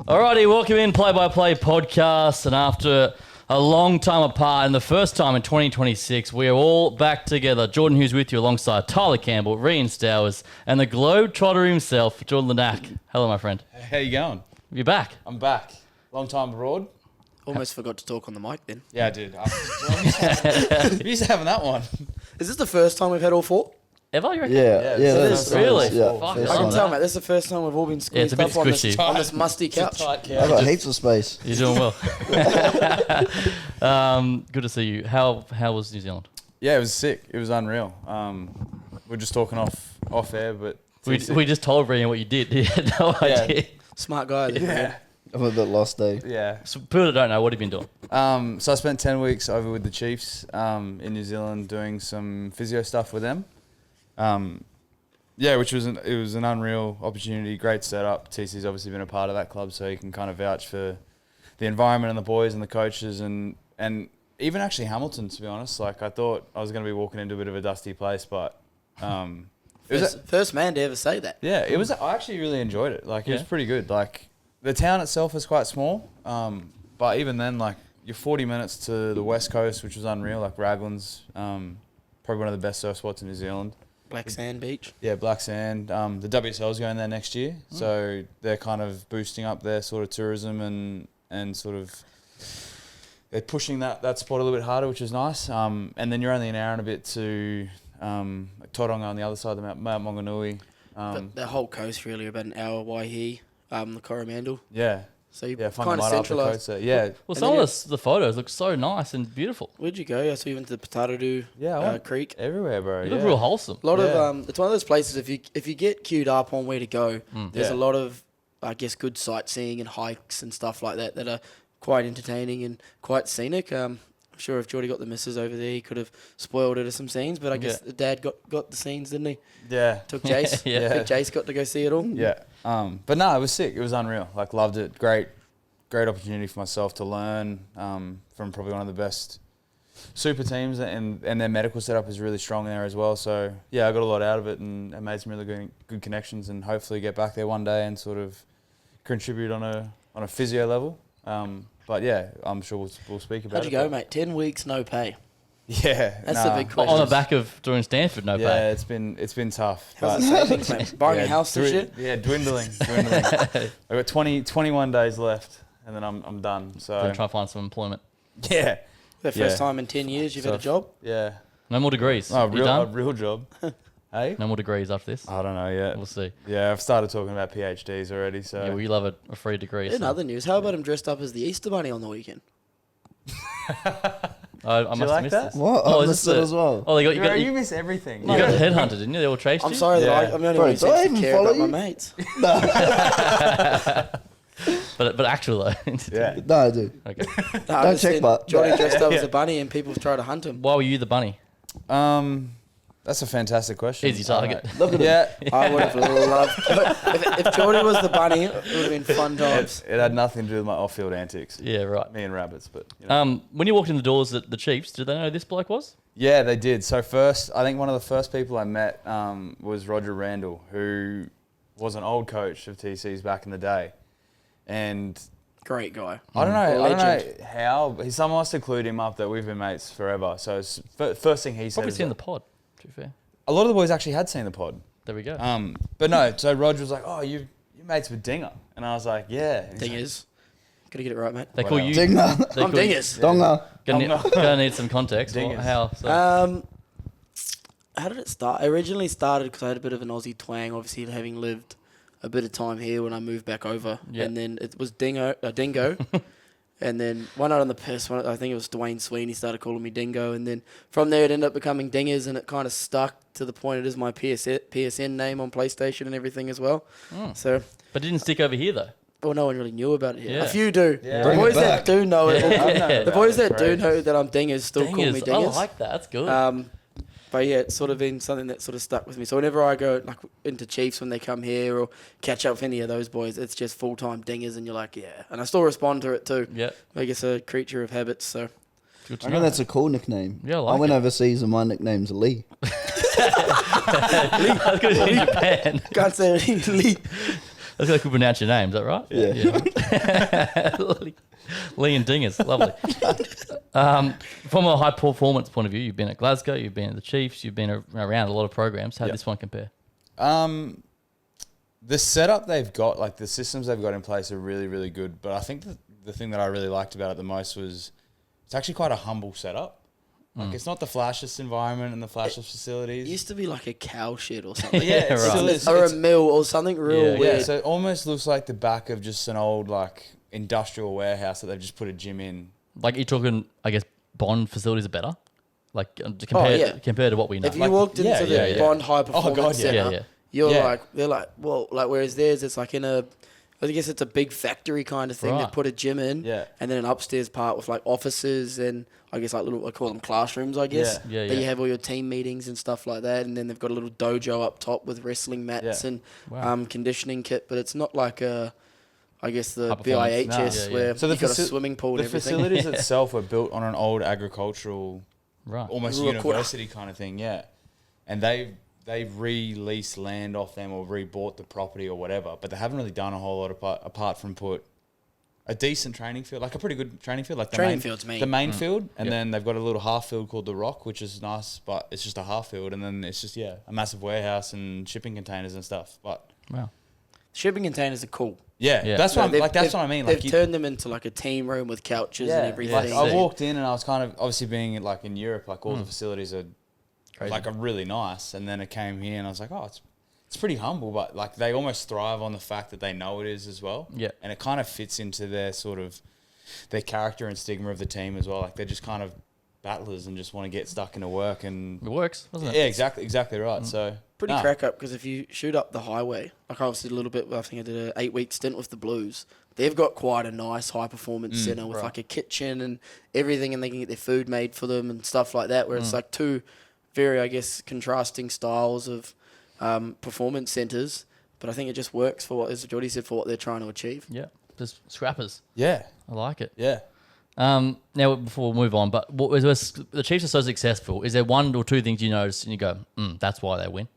Alrighty, welcome in Play-by-Play podcast, and after a long time apart and the first time in 2026, we are all back together. Jordan Hughes with you alongside Tyler Campbell, Rian Stowers, and the globetrotter himself, Jordan Lenac. Hello, my friend. How you going? You're back. I'm back. Long time abroad. Almost forgot to talk on the mic then. Yeah, I did. We used to having that one. Is this the first time we've had all four? Ever, you reckon? Yeah, it is. Really? Yeah, Fuck, first I I can like tell, that. mate. This is the first time we've all been Yeah, it's squeezed a bit up squishy. on this musty couch. I've got heaps of space. You're doing well. Good to see you. How was New Zealand? Yeah, it was sick. It was unreal. We're just talking off air, but We just told Rian what you did. He had no idea. Smart guy. yeah, I'm a bit lost, eh? yeah. So people that don't know, what have you been doing? So I spent 10 weeks over with the Chiefs in New Zealand doing some physio stuff with them. Yeah, which was it was an unreal opportunity, great setup. TC's obviously been a part of that club, so he can kind of vouch for the environment and the boys and the coaches and even actually Hamilton, to be honest. Like, I thought I was going to be walking into a bit of a dusty place, but it was First man to ever say that. yeah, it was. I actually really enjoyed it. Like, it was Yeah. pretty good. Like, the town itself is quite small, but even then, like, you're 40 minutes to the west coast, which was unreal. Like, Raglan's probably one of the best surf spots in New Zealand. Black Sand Beach. Yeah, Black Sand. The WSL's going there next year, so they're kind of boosting up their sort of tourism and sort of they're pushing that spot a little bit harder, which is nice. And then you're only an hour and a bit to Tauranga on the other side of the Mount Maunganui. But the whole coast really about an hour Waihi, the Coromandel. Yeah, So you yeah, kind of Whangamata up the centralised. coast there. Yeah, Well, And some then of the photos look so nice and beautiful. Where'd you go? I saw you went to the Potato Yeah, I went Creek. everywhere, bro. They Yeah. look real wholesome. A lot Yeah. of it's one of those places if you get queued up on where to go, there's Yeah. a lot of I guess good sightseeing and hikes and stuff like that are quite entertaining and quite scenic. I'm sure if Geordie got the missus over there, he could have spoiled her to some scenes. But I guess Yeah. the dad got the scenes, didn't he? Yeah, Took Jace. Yeah. I think Jace got to go see it all. yeah. But no, it was sick. It was unreal. Like, loved it. Great opportunity for myself to learn from probably one of the best super teams, and their medical setup is really strong there as well. So yeah, I got a lot out of it and made some really good connections, and hopefully get back there one day and sort of contribute on a physio level. But yeah, I'm sure we'll speak about How'd it. you go, mate? 10 weeks, no pay. Yeah, That's the big On question. the back of doing Stanford, no Yeah, pay. it's been tough. How's but- the savings, mate? Buying a house and shit? Yeah, dwindling. I've got 21 days left, and then I'm done. So Gonna try and find some employment. yeah, The first Yeah. time in 10 years you've So had a job? yeah. No more degrees. Oh, You a done? real job. Hey, No more degrees after this. I don't know yet. We'll see. Yeah, I've started talking about PhDs already. So Yeah, we love a free degree. In So. other news, how about him dressed up as the Easter Bunny on the weekend? I must have like missed that? this. What? Oh, I is missed this it the- as well. Oh, you you got miss everything. you got headhunted, didn't you? They all chased I'm you. sorry Yeah. that I'm the only Bro, one who do I seems to even care follow about my you? mates. But actually though. Yeah. No, I do. Okay. No, I Don't just check, seen but- Johnny dressed up as a bunny and people try to hunt him. Why were you the bunny? That's a fantastic question. Easy target. Look at Yeah, I would have loved if Jordy was the bunny, it would have been fun times. it had nothing to do with my off-field antics. Yeah, right. Me and rabbits, but you know. When you walked in the doors at the Chiefs, did they know who this bloke was? Yeah, they did. So first, I think one of the first people I met was Roger Randall, who was an old coach of TC's back in the day, and Great guy. I don't know Legend. how someone must have clued him up that we've been mates forever. So it's, first thing he said, Probably is seen that- the pod, to be fair. a lot of the boys actually had seen the pod. There we go. But no, so Roger was like, "Oh, you mates with Dinger," and I was like, "Yeah." And he's Thing like, is, gotta get it right, mate. they call you... Dinga. they I'm call you- Dingus. Donga. Gonna need some context. Dingus. How? So, How did it start? I originally started because I had a bit of an Aussie twang, obviously having lived a bit of time here when I moved back over. Yeah. And then it was Dingo. And then one night on the piss, I think it was Dwayne Sweeney started calling me Dingo. And then from there it ended up becoming Dingers, and it kind of stuck to the point it is my PSN name on PlayStation and everything as well. So, but it didn't stick over here though. well, no one really knew about it here. Yeah. A few do. Yeah. The Bring it boys that back. do know it. Yeah. The boys that do Great. know that I'm Dingers still call me Dingers. I Dingers. like that. That's good. But yeah, it's sort of been something that sort of stuck with me. So whenever I go like into Chiefs when they come here or catch up with any of those boys, it's just full-time Dingers, and you're like, yeah. And I still respond to it too. Yeah. I guess a creature of habits. So Good to I know. think that's a cool nickname. Yeah, I like I went it. overseas and my nickname's Lee. That's good in Japan. can't say Lee. That's how I could pronounce your name. Is that right? Yeah. Lee and Dingers, lovely. From a high performance point of view, you've been at Glasgow, you've been at the Chiefs, you've been around a lot of programs. How did this one compare? The setup they've got, like the systems they've got in place, are really, really good. But I think the thing that I really liked about it the most was it's actually quite a humble setup. Like it's not the flashiest environment and the flashiest facilities. It used to be like a cow shed or something. Yeah, it right. still is. Or a mill or something real Yeah. weird. Yeah, so it almost looks like the back of just an old like industrial warehouse that they've just put a gym in. Like you're talking, I guess, Bond facilities are better? Like compared to what we know. If you walked into the Bond High Performance God, yeah. Centre, Yeah. you're Yeah. like, they're like, well, like whereas theirs, it's like in a, I guess it's a big factory kind of thing. They Right. put a gym in, Yeah. and then an upstairs part with like offices and I guess like little, I call them classrooms, I guess. Yeah. Yeah, That yeah. you have all your team meetings and stuff like that, and then they've got a little dojo up top with wrestling mats Yeah. and Wow. Conditioning kit, but it's not like a, I guess the High performance. BIHS No. Yeah, yeah. where So the you've got a faci- swimming pool The and everything. facilities itself were built on an old agricultural, Right. almost Rural quarter. university kind of thing, yeah. And they've re-leased land off them or re-bought the property or whatever, but they haven't really done a whole lot apart from put a decent training field, like a pretty good training field, like Training field's main. the main field, and Yep. then they've got a little half field called the Rock, which is nice, but it's just a half field, and then it's just a massive warehouse and shipping containers and stuff. But Wow. Shipping containers are cool. Yeah. that's what They've- that's what I mean. They've Like turned them into like a team room with couches and everything. Like Yeah, I sick. walked in and I was kind of obviously being like in Europe, like all the Mm. facilities are Crazy. like are really nice, and then it came here and I was like, oh, it's pretty humble, but like they almost thrive on the fact that they know it is as well. Yeah. And it kind of fits into their sort of their character and stigma of the team as well. Like they're just kind of battlers and just want to get stuck into work and It works, doesn't it? yeah, exactly right. So Pretty nah. crack up because if you shoot up the highway, like I did a little bit, I think I did an 8-week stint with the Blues. They've got quite a nice high performance center with right. like a kitchen and everything, and they can get their food made for them and stuff like that. Where it's like two very, I guess, contrasting styles of performance centers. But I think it just works for what, as Jordy said, for what they're trying to achieve. Yeah. Just scrappers. Yeah, I like it. yeah. Now, before we move on, but the Chiefs are so successful. Is there one or two things you notice and you go, that's why they win?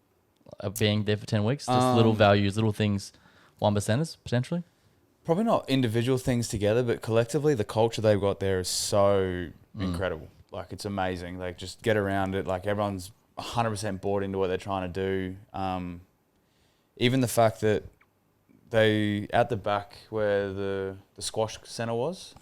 Being there for 10 weeks? Just little values, little things, 1%ers, potentially? Probably not individual things together, but collectively the culture they've got there is so incredible. Like it's amazing. Like just get around it. Like everyone's 100% bought into what they're trying to do. Even the fact that they, at the back where the squash centre was,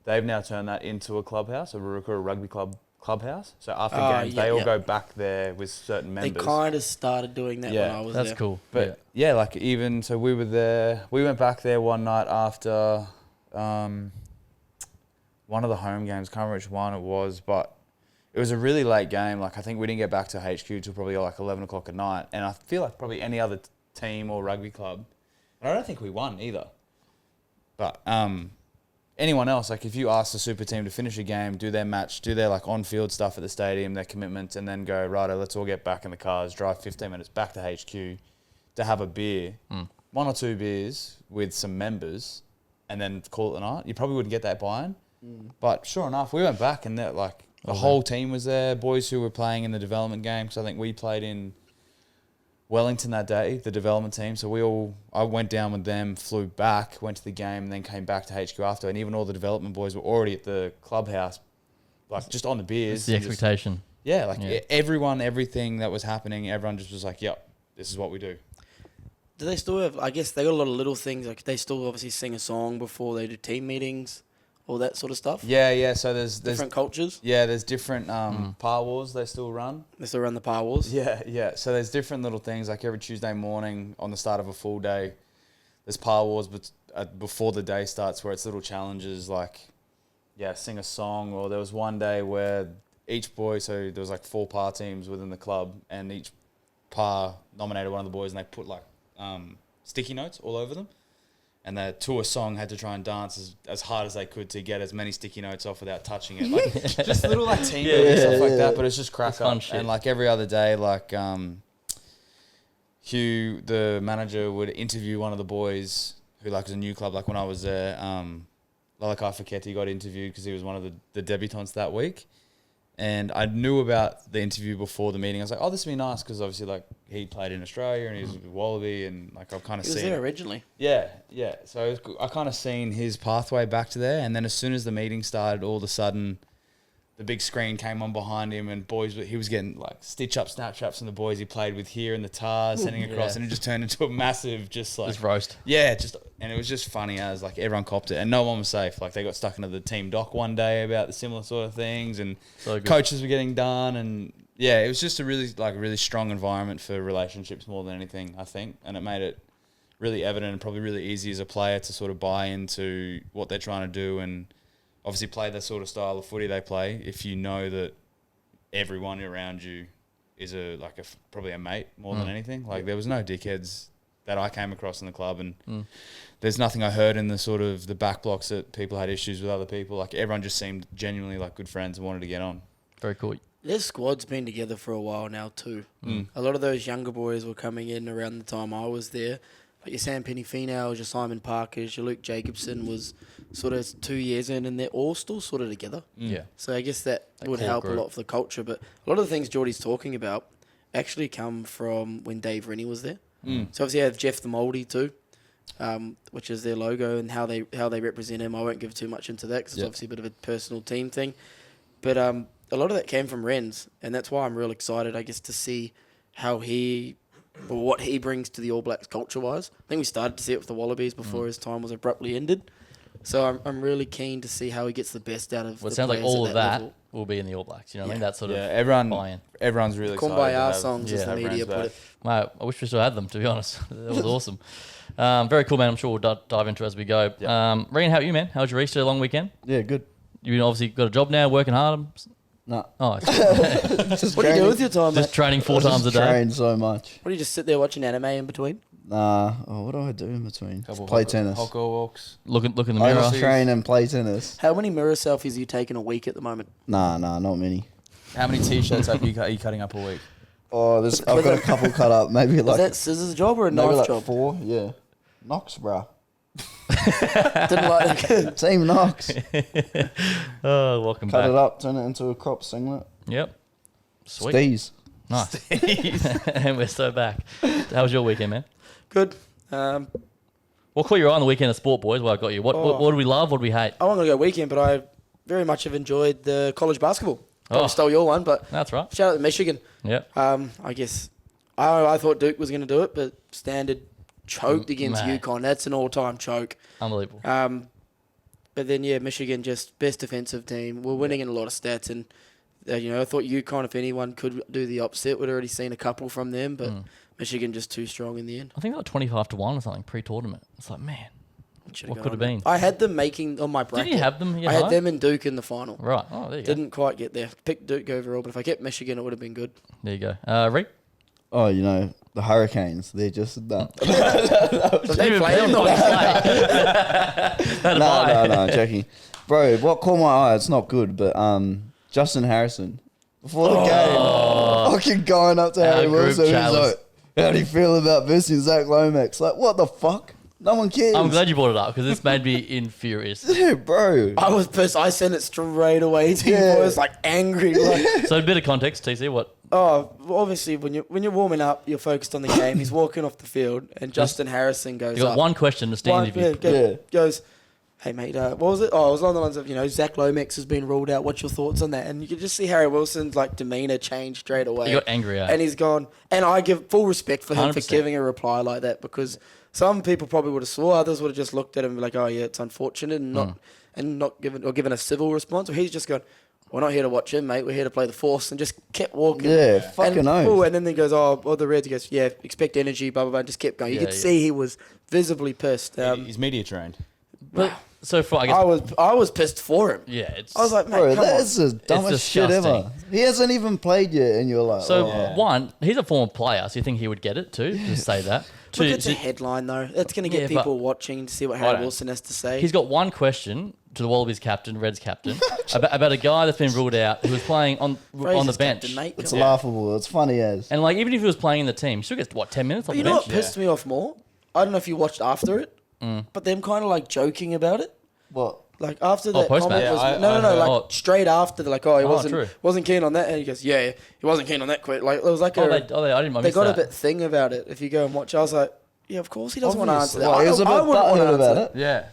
they've now turned that into a clubhouse, a rugby clubhouse. So after games, they all go back there with certain members. They kind of started doing that when I was That's there. cool. But yeah, like even so, we were there. We went back there one night after one of the home games. Can't remember which one it was, but it was a really late game. Like I think we didn't get back to HQ till probably like 11 o'clock at night. And I feel like probably any other team or rugby club, and I don't think we won either. But anyone else, like if you ask the super team to finish a game, do their match, do their like on-field stuff at the stadium, their commitments, and then go, righto, let's all get back in the cars, drive 15 minutes back to HQ to have a beer, 1 or 2 beers with some members, and then call it a night. You probably wouldn't get that buy-in. But sure enough, we went back and that like the whole team was there, boys who were playing in the development game, because I think we played in Wellington that day, the development team. So I went down with them, flew back, went to the game, and then came back to HQ after. And even all the development boys were already at the clubhouse, like just on the beers. It's the and just- expectation. everyone, everything that was happening, everyone just was like, yep, this is what we do. Do they still have, I guess they got a lot of little things, like they still obviously sing a song before they do team meetings, all that sort of stuff? Yeah. So there's Different cultures? there's different par wars they still run. They still run the Power Wars? Yeah. So there's different little things, like every Tuesday morning on the start of a full day, there's par wars, but before the day starts, where it's little challenges like, sing a song. Or there was one day where each boy, so there was like 4 par teams within the club, and each par nominated one of the boys, and they put like sticky notes all over them. And the tour song had to try and dance as hard as they could to get as many sticky notes off without touching it. Like, just little like team building stuff like that, but it's just crack It's fun up. shit. And like every other day, like Hugh, the manager, would interview one of the boys who like was a new club. Like when I was there, Lalakai Feketi got interviewed because he was one of the debutants that week. And I knew about the interview before the meeting. I was like, oh, this would be nice because obviously, like, he played in Australia and he was with Wallaby and, like, I've kind of He was seen... there originally. Yeah. So I kind of seen his pathway back to there. And then as soon as the meeting started, all of a sudden, the big screen came on behind him and he was getting, like, stitch-up Snapchats from the boys he played with here in the TAR, sending across. And it just turned into a massive, just, like... Just roast. Yeah, and it was just funny as, like, everyone copped it. And no one was safe. Like, they got stuck into the team doc one day about the similar sort of things. And So good. coaches were getting done. And, yeah, it was just a really strong environment for relationships more than anything, I think. And it made it really evident and probably really easy as a player to sort of buy into what they're trying to do and obviously play the sort of style of footy they play if you know that everyone around you is probably a mate more than anything. Like, there was no dickheads that I came across in the club, and there's nothing I heard in the sort of the back blocks that people had issues with other people. Like, everyone just seemed genuinely like good friends and wanted to get on. Very cool. Their squad's been together for a while now too. A lot of those younger boys were coming in around the time I was there. Like your Sam Penny-Finals, your Simon Parkers, your Luke Jacobson was sort of 2 years in, and they're all still sort of together. Yeah. So I guess that would core help group. a lot for the culture. But a lot of the things Geordie's talking about actually come from when Dave Rennie was there. So obviously you have Jeff the Mouldy too, which is their logo and how they represent him. I won't give too much into that because it's obviously a bit of a personal team thing. But a lot of that came from Renz, and that's why I'm real excited, I guess, to see how what he brings to the All Blacks culture-wise. I think we started to see it with the Wallabies before his time was abruptly ended. So I'm really keen to see how he gets the best out of Well, it the sounds like players all at of that level. will be in the All Blacks. You know what I mean? That sort of buy-in. Everyone's really excited. Kumbaya to songs, as the have media Renz put it. Mate, I wish we still had them, to be honest. That was awesome. Very cool, man. I'm sure we'll dive into it as we go. Regan, how are you, man? How was your Easter long weekend? Yeah, good. You obviously got a job now, working hard. No. Oh, What do you do with your time, just mate? training 4 times a day. Train so much. What do you just sit there watching anime in between? Nah. Oh, what do I do in between? Couple Just play hot- tennis. hot girl walks. Look in the I mirror. just train and play tennis. How many mirror selfies are you taking a week at the moment? Nah, not many. How many T-shirts are you cutting up a week? Oh, I've got a couple cut up. Maybe Is like that scissors job or a maybe knife like job? 4. Yeah. Knox, bruh. Didn't like that. Team Knox. Oh, welcome Cut back. it up, turn it into a crop singlet. Yep. Sweet. Steez. Nice. And we're so back. How was your weekend, man? Good. What caught your eye on the weekend of sport, boys? Well, I got you. What do we love? What do we hate? I want to go weekend, but I very much have enjoyed the college basketball. Probably stole your one, but That's right. shout out to Michigan. Yep. I guess I thought Duke was going to do it, but Standard choked against mate. UConn. That's an all-time choke. Unbelievable. But then, Michigan just best defensive team. We're winning in a lot of stats, and I thought UConn, if anyone could do the opposite, we'd already seen a couple from them, but Michigan just too strong in the end. I think they were 25-1 or something pre-tournament. It's like, man, Should've what gone could have on been? I had them making on my bracket. Did you have them? I had them and Duke in the final. Right. Oh, there you go. Didn't quite get there. Picked Duke overall, but if I kept Michigan, it would have been good. There you go. Rick? Oh, the Hurricanes. They're just that. They play on the No, joking. Bro, what caught my eye? It's not good, but Justin Harrison. Before the game, fucking going up to Our Harry group Wilson, he's chat was- like, how do you feel about versing Zach Lomax? Like, what the fuck? No one cares. I'm glad you brought it up because this made me infurious. Dude, bro. I was pissed. I sent it straight away to Yeah. you boys, like angry. Like, So a bit of context, TC, what? well, obviously, when you're warming up, you're focused on the game. He's walking off the field, and Justin Harrison goes You got up. one question to stand if you... Yeah. Goes, hey mate, what was it? Oh, it was along the lines of Zach Lomax has been ruled out. What's your thoughts on that? And you could just see Harry Wilson's demeanor change straight away. You got angry, and he's gone. And I give full respect for him for 100%. giving a reply like that, because some people probably would have swore, others would have just looked at him and be like, oh yeah, it's unfortunate, and not given a civil response. Or he's just gone, we're not here to watch him, mate. We're here to play the Force, and just kept walking. Yeah, fucking and, oath. and then he goes, the Reds. He goes, yeah, expect energy, blah blah blah. And just kept going. You Yeah, could yeah. see he was visibly pissed. He's media trained. But, so far, I guess... I was pissed for him. Yeah, it's... I was like, mate, Bro, come on. that's the dumbest shit ever. disgusting. He hasn't even played yet, and you're like, So, oh. one, he's a former player, so you think he would get it too, to say that. Look, Two, it's a headline though. That's going to get Yeah, but- people watching to see what I Harry don't- Wilson has to say. he's got one question to the Wallabies captain, Reds captain, about a guy that's been ruled out who was playing on the Fraser's bench. captain, mate. It's Come on. laughable. It's funny as. And even if he was playing in the team, he still gets, 10 minutes on But you the know bench? what pissed me off more? I don't know if you watched after it, but them kind of joking about it. What? Like after Oh, that post-match? comment Yeah, was I no, heard. like Oh. straight after they're like, oh, he true. wasn't keen on that, and he goes, yeah, he wasn't keen on that quit. Like it was like I didn't. I they missed got that. a bit thing about it. If you go and watch, I was like, yeah, of course he doesn't want to answer Obviously. that. Well, he was a bit wouldn't wanna butthurt answer about that. it. Yeah.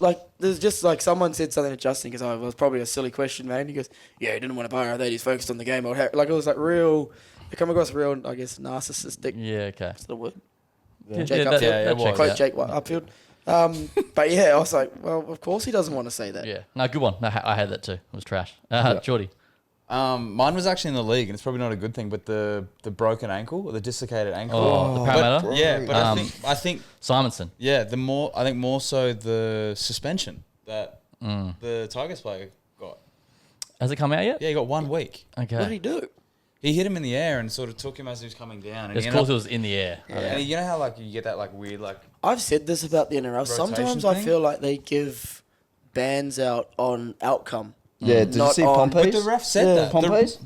Like there's just like someone said something to Justin because it was probably a silly question, man. He goes, yeah, he didn't want to borrow that. He's focused on the game. Like it was like real. It come across real, I guess, narcissistic. Yeah. Okay. Is that a word? Yeah, Jake that- Upfield. that it was. checks Quote out. Jake Upfield. But yeah, I was like, well, of course he doesn't want to say that. Yeah. No, good one. I had that too. It was trash. Geordie. Mine was actually in the league, and it's probably not a good thing, but the broken ankle or the dislocated ankle. Oh, the Parramatta? But, yeah, but I think Simonson. yeah, I think more so the suspension that the Tigers player got. Has it come out yet? Yeah, he got 1 week. Okay. What did he do? He hit him in the air and sort of took him as he was coming down. And Of he course, ended it up, was in the air. and you know how like you get that like weird like I've said this about the NRL. Rotation Sometimes I thing? feel like they give bans out on outcome. Yeah, did you Not see on- But Pompey's? the ref said Yeah. that. Pompey's?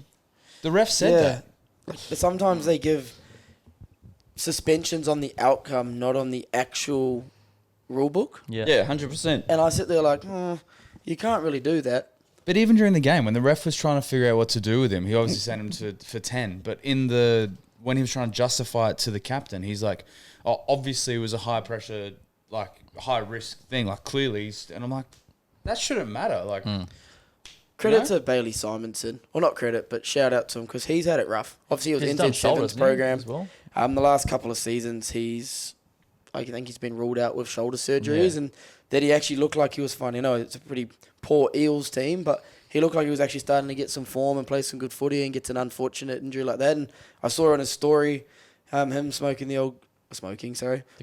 The ref said that. Like, sometimes they give suspensions on the outcome, not on the actual rule book. Yeah. Yeah, 100%. And I sit there like, you can't really do that. But even during the game, when the ref was trying to figure out what to do with him, he obviously sent him for 10. But when he was trying to justify it to the captain, he's like, oh, obviously it was a high pressure, like high risk thing, like clearly. And I'm like, that shouldn't matter. Like, Credit No? to Bailey Simonson. Well, not credit, but shout out to him because he's had it rough. Obviously, he was He's in done Ted Sevens shoulders, hasn't he, program. as well. The last couple of seasons, I think he's been ruled out with shoulder surgeries, Yeah. and that he actually looked like he was fine. You know, it's a pretty poor Eels team, but he looked like he was actually starting to get some form and play some good footy and gets an unfortunate injury like that. And I saw on his story, him smoking the old.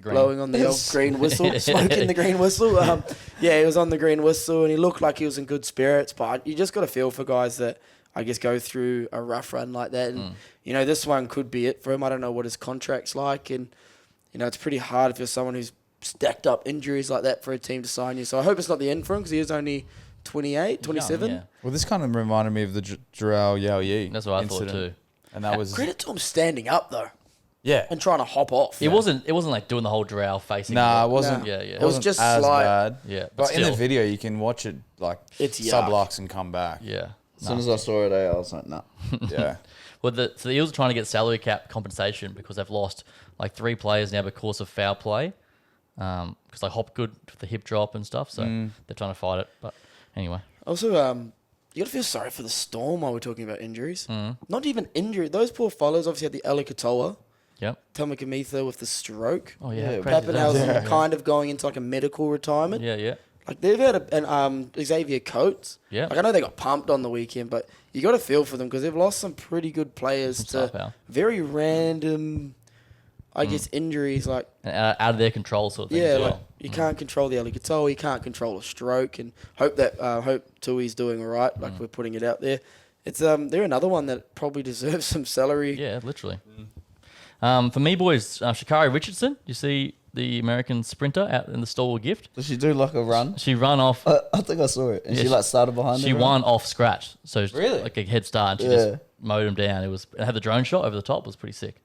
Blowing on the old green whistle, smoking the green whistle. Yeah, he was on the green whistle, and he looked like he was in good spirits. But you just got to feel for guys that I guess go through a rough run like that, and you know this one could be it for him. I don't know what his contract's like, and you know it's pretty hard if you're someone who's stacked up injuries like that for a team to sign you. So I hope it's not the end for him because he is only 28, 27. Young, yeah. well, this kind of reminded me of the Jarrell Yao Yi. That's what I thought incident. too. And that was Credit to him standing up though yeah. and trying to hop off. It wasn't like doing the whole drow facing. Nah, it the- wasn't. Yeah, yeah. It was just as slight. bad. Yeah, but But in the still. video, you can watch it like It's yuck. sublux and come back. Yeah. As soon as I saw it, I was like, nah. Yeah. Well, so the Eels are trying to get salary cap compensation because they've lost like 3 players now because of foul play. Because like Hopgood with the hip drop and stuff, so they're trying to fight it. But anyway, Also, you got to feel sorry for the Storm while we're talking about injuries. Not even injury. Those poor fellas obviously had the Eli Katoa, yep. Tamakamitha with the stroke. Oh yeah, Yeah, crazy Pappenhausen that. kind of going into like a medical retirement. Yeah, yeah. Like they've had Xavier Coates. Yeah. Like I know they got pumped on the weekend, but you got to feel for them because they've lost some pretty good players Some to star power. very random, I guess, injuries. Like And out of their control sort of thing. yeah, as well. like you can't control the Eli Katoa, you can't control a stroke, and hope Tui's doing all right. Like we're putting it out there. It's they're another one that probably deserves some salary. Yeah, literally. For me, boys, Shakari Richardson. You see the American sprinter out in the stall with gift. Did she do like a run? She ran off. I think I saw it. And Yeah, she like started behind She him. won off scratch. So Really? like a head start. And she Yeah. just mowed him down. It had the drone shot over the top. It was pretty sick.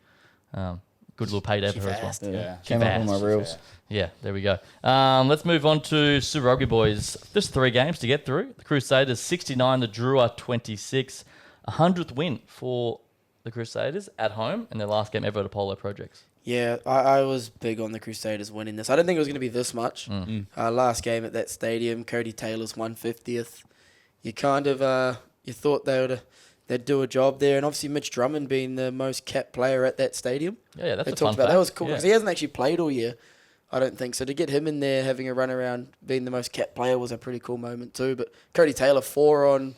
Good little payday for her as fast. well. Yeah. Came up on fast. my reels. Yeah, there we go. Let's move on to Super Rugby, boys. Just 3 games to get through. The Crusaders 69, the Drua 26. 100th win for the Crusaders at home in their last game ever at Apollo Projects. Yeah, I was big on the Crusaders winning this. I didn't think it was going to be this much. Last game at that stadium, Cody Taylor's 150th. You kind of you thought they'd do a job there, and obviously Mitch Drummond being the most capped player at that stadium. Yeah, that's They a talked fun about fact. that was cool Yeah. because he hasn't actually played all year. I don't think so. To get him in there having a run around, being the most capped player was a pretty cool moment too. But Cody Taylor 4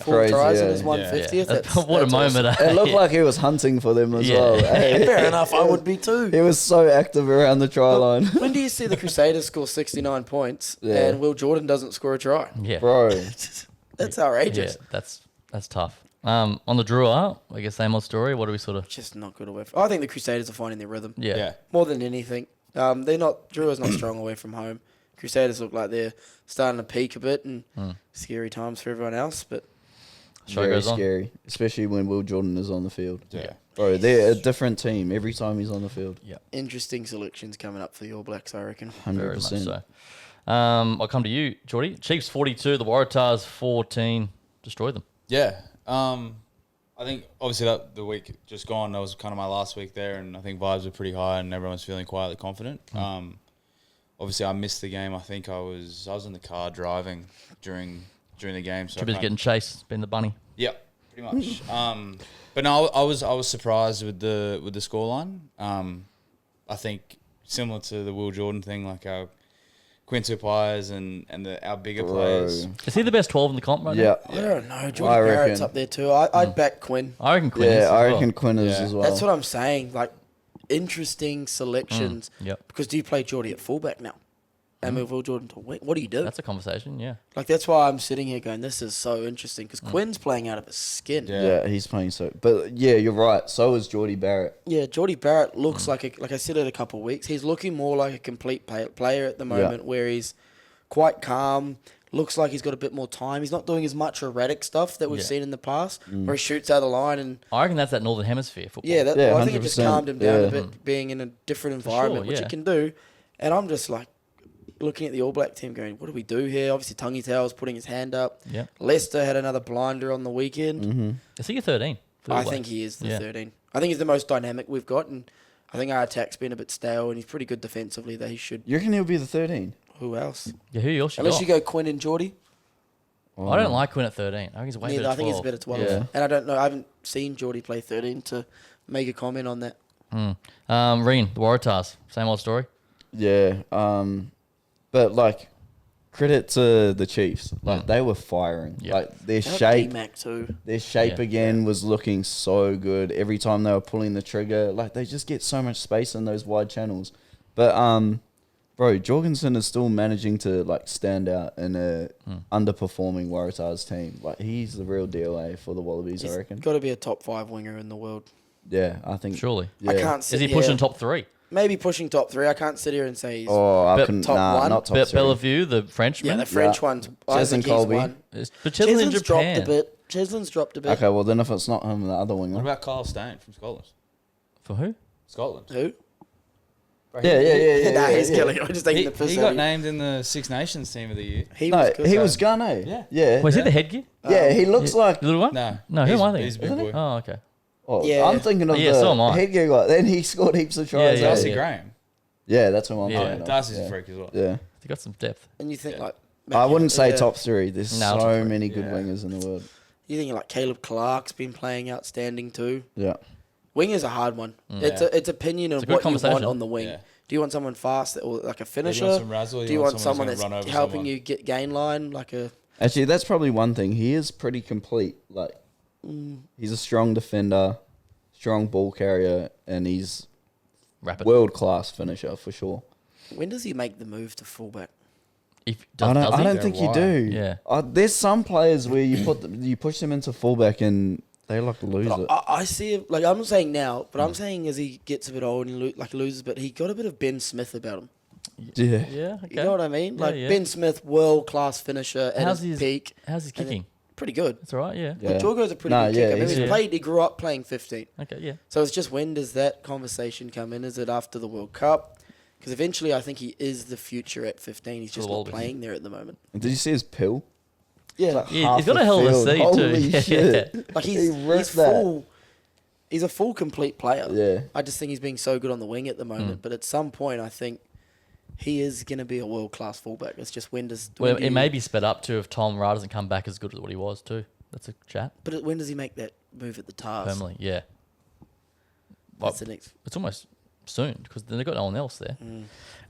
Crazy, tries in yeah. his 150th. Yeah. That's, What a that's moment. awesome. eh? It looked like he was hunting for them as Yeah. well. Hey. Fair enough, I would be too. He was so active around the try line. When do you see the Crusaders score 69 points Yeah. and Will Jordan doesn't score a try? Yeah. Bro. That's outrageous. Yeah, that's tough. On the Drua, I guess same old story. What do we sort of... Just not good away from. I think the Crusaders are finding their rhythm Yeah. Yeah. more than anything. They're not. Drua's not strong away from home. Crusaders look like they're starting to peak a bit, and scary times for everyone else. But Show Very goes on. scary. Especially when Will Jordan is on the field. Yeah. Bro, they're a different team every time he's on the field. Yeah. interesting selections coming up for the All Blacks, I reckon. 100%. Very much so. I'll come to you, Geordie. Chiefs 42, the Waratahs 14. Destroy them. Yeah. I think obviously that the week just gone, that was kind of my last week there, and I think vibes were pretty high and everyone's feeling quietly confident. Obviously I missed the game. I think I was in the car driving during the game. So Trippers getting chased, been the bunny. Yeah, pretty much. But no, I was surprised with the scoreline. I think similar to the Will Jordan thing, like our Quinn Tupaires and our bigger players. Is he the best 12 in the comp right Yeah. I don't know. Jordan Barrett's up there too. I'd back Quinn. now? I reckon Quinn is Yeah, as I well. reckon Quinn is Yeah. as well. That's what I'm saying. Like, interesting selections. Yep. Because do you play Geordie at fullback now? And move Will Jordan to wing? What do you do? That's a conversation, yeah. Like, that's why I'm sitting here going, this is so interesting. Because Quinn's playing out of his skin. Yeah. He's playing so. But yeah, you're right. So is Geordie Barrett. Yeah, Geordie Barrett looks like I said it a couple of weeks, he's looking more like a complete player at the moment where he's quite calm, looks like he's got a bit more time. He's not doing as much erratic stuff that we've seen in the past where he shoots out of the line and I reckon that's that Northern Hemisphere football. well, I think it just 100%. calmed him down Yeah. a bit being in a different environment, which yeah. he can do. And I'm just like looking at the All Black team going, what do we do here? Obviously Tungy Towers putting his hand up. Yeah. Leicester had another blinder on the weekend. Is he a 13? I think he is the 13. I think he's the most dynamic we've got, and I think our attack's been a bit stale, and he's pretty good defensively. That he should. You reckon he'll be the 13? Who else? Yeah, who else you Unless got? you go Quinn and Geordie. I don't like Quinn at 13. I think he's way Neither. better I think he's 12. better 12. Yeah. And I don't know. I haven't seen Geordie play 13 to make a comment on that. Reen, the Waratahs, same old story. Yeah. But like, credit to the Chiefs. Like they were firing. Yeah. Like their They got shape. D-Mac too. Their shape Yeah. again was looking so good. Every time they were pulling the trigger, like they just get so much space in those wide channels. But bro, Jorgensen is still managing to like stand out in a underperforming Waratahs team. Like he's the real DLA for the Wallabies, He's I reckon. got to be a top 5 winger in the world. Yeah, I think. Surely. Yeah. I can't sit Is he here- pushing top 3? Maybe pushing top 3. I can't sit here and say he's. Oh, I But couldn't. top Nah, one? not top three. Bellevue, the Frenchman. yeah, the French Yeah. ones. I Cheslin think he's Colby. one. But Cheslin's in Cheslin's Japan. dropped a bit. Cheslin's dropped a bit. Okay, well then if it's not him, the other What winger. about Kyle Stain from Scotland? For who? Scotland. Who? Yeah. Nah, he's yeah. killing. I'm just taking the piss He out got of you. named in the Six Nations team of the year. He No, was good. he was Ghana. Yeah. Yeah. Was he the headgear? Yeah, he looks like. The little one? No. No, who he's, am I thinking? He's a big Isn't he? boy. Oh, okay. Oh, Yeah. I'm thinking of Yeah, the so am I. headgear guy. Then he scored heaps of tries. Yeah, Darcy yeah. Graham. Yeah, that's what I'm Yeah. thinking of. Darcy's yeah. a freak as well. Yeah. He got some depth. And you think Yeah. like. I wouldn't say yeah. top 3. There's No, top so 3. many good Yeah. wingers in the world. You think like Caleb Clark's been playing outstanding too. Yeah. Wing is a hard one. Yeah. It's opinion of It's a good what you want conversation. on the wing. Yeah. Do you want someone fast or like a Do you finisher? want some razzle? Do you want someone who's that's gonna run over helping someone? you get gain line like a? Actually, that's probably one thing. He is pretty complete. Like, he's a strong defender, strong ball carrier, and he's Rapid. world-class finisher for sure. When does he make the move to fullback? If, I does don't he? think you Why? do. Yeah. There's some players where you push them into fullback and they like lose it. I see it, like I'm not saying now, but I'm saying as he gets a bit old and loses, but he got a bit of Ben Smith about him. Yeah. Yeah, okay. You know what I mean? Yeah, Like yeah. Ben Smith, world class finisher at How's his his peak. How's his And then- kicking? Pretty good. That's all right, yeah. Yeah. Like, Jorgo's a pretty Nah, good yeah, kicker. I mean, he's- he's Yeah. played. He grew up playing 15. Okay, yeah. So it's just when does that conversation come in? Is it after the World Cup? Because eventually, I think he is the future at 15. He's For just the not Wallabies. playing there at the moment. And did you see his pill? Yeah, Yeah, he's got Half a hell of a the seat field. too. Holy Yeah. shit. like He he's ripped that. full. He's a full complete player. Yeah. I just think he's being so good on the wing at the moment. But at some point, I think he is going to be a world class fullback. It's just when does Well, when do it you- may be sped up too if Tom Ra doesn't come back as good as what he was too. That's a chat. But when does he make that move at the TARS? Permanently, yeah. That's the next. It's almost soon because then they've got no one else there.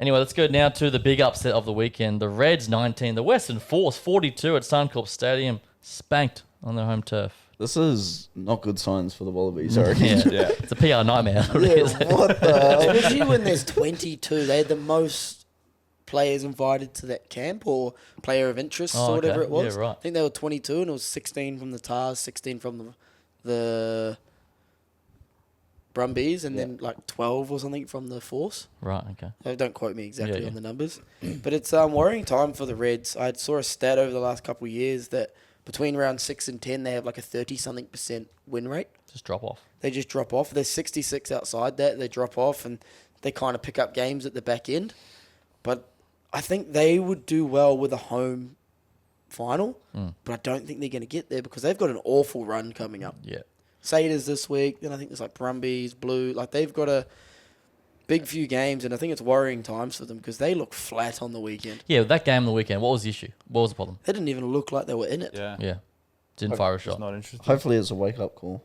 Anyway, let's go now to the big upset of the weekend. The Reds 19, the Western Force 42 at Suncorp Stadium, spanked on their home turf. This is not good signs for the Wallabies, I reckon. Yeah, it's a PR nightmare. Yeah, what the hell? Especially when there's 22. They had the most players invited to that camp or player of interest Oh, or whatever okay. it was. Yeah, right. I think they were 22 and it was 16 from the TARS, 16 from the Brumbies, and then like 12 or something from the Force. Right, okay. Don't quote me exactly Yeah. on the numbers. But it's worrying time for the Reds. I saw a stat over the last couple of years that between round 6 and 10, they have like a 30-something% win rate. Just drop off. They just drop off. There's 66 outside that. They drop off and they kind of pick up games at the back end. But I think they would do well with a home final, but I don't think they're going to get there because they've got an awful run coming up. Yeah. Satyrs this week, then I think there's like Brumbies, Blue. Like they've got a big few games, and I think it's worrying times for them because they look flat on the weekend. Yeah, that game on the weekend, what was the issue? What was the problem? They didn't even look like they were in it. Yeah. Yeah. Didn't fire a It's shot. not interesting. Hopefully it's a wake-up call.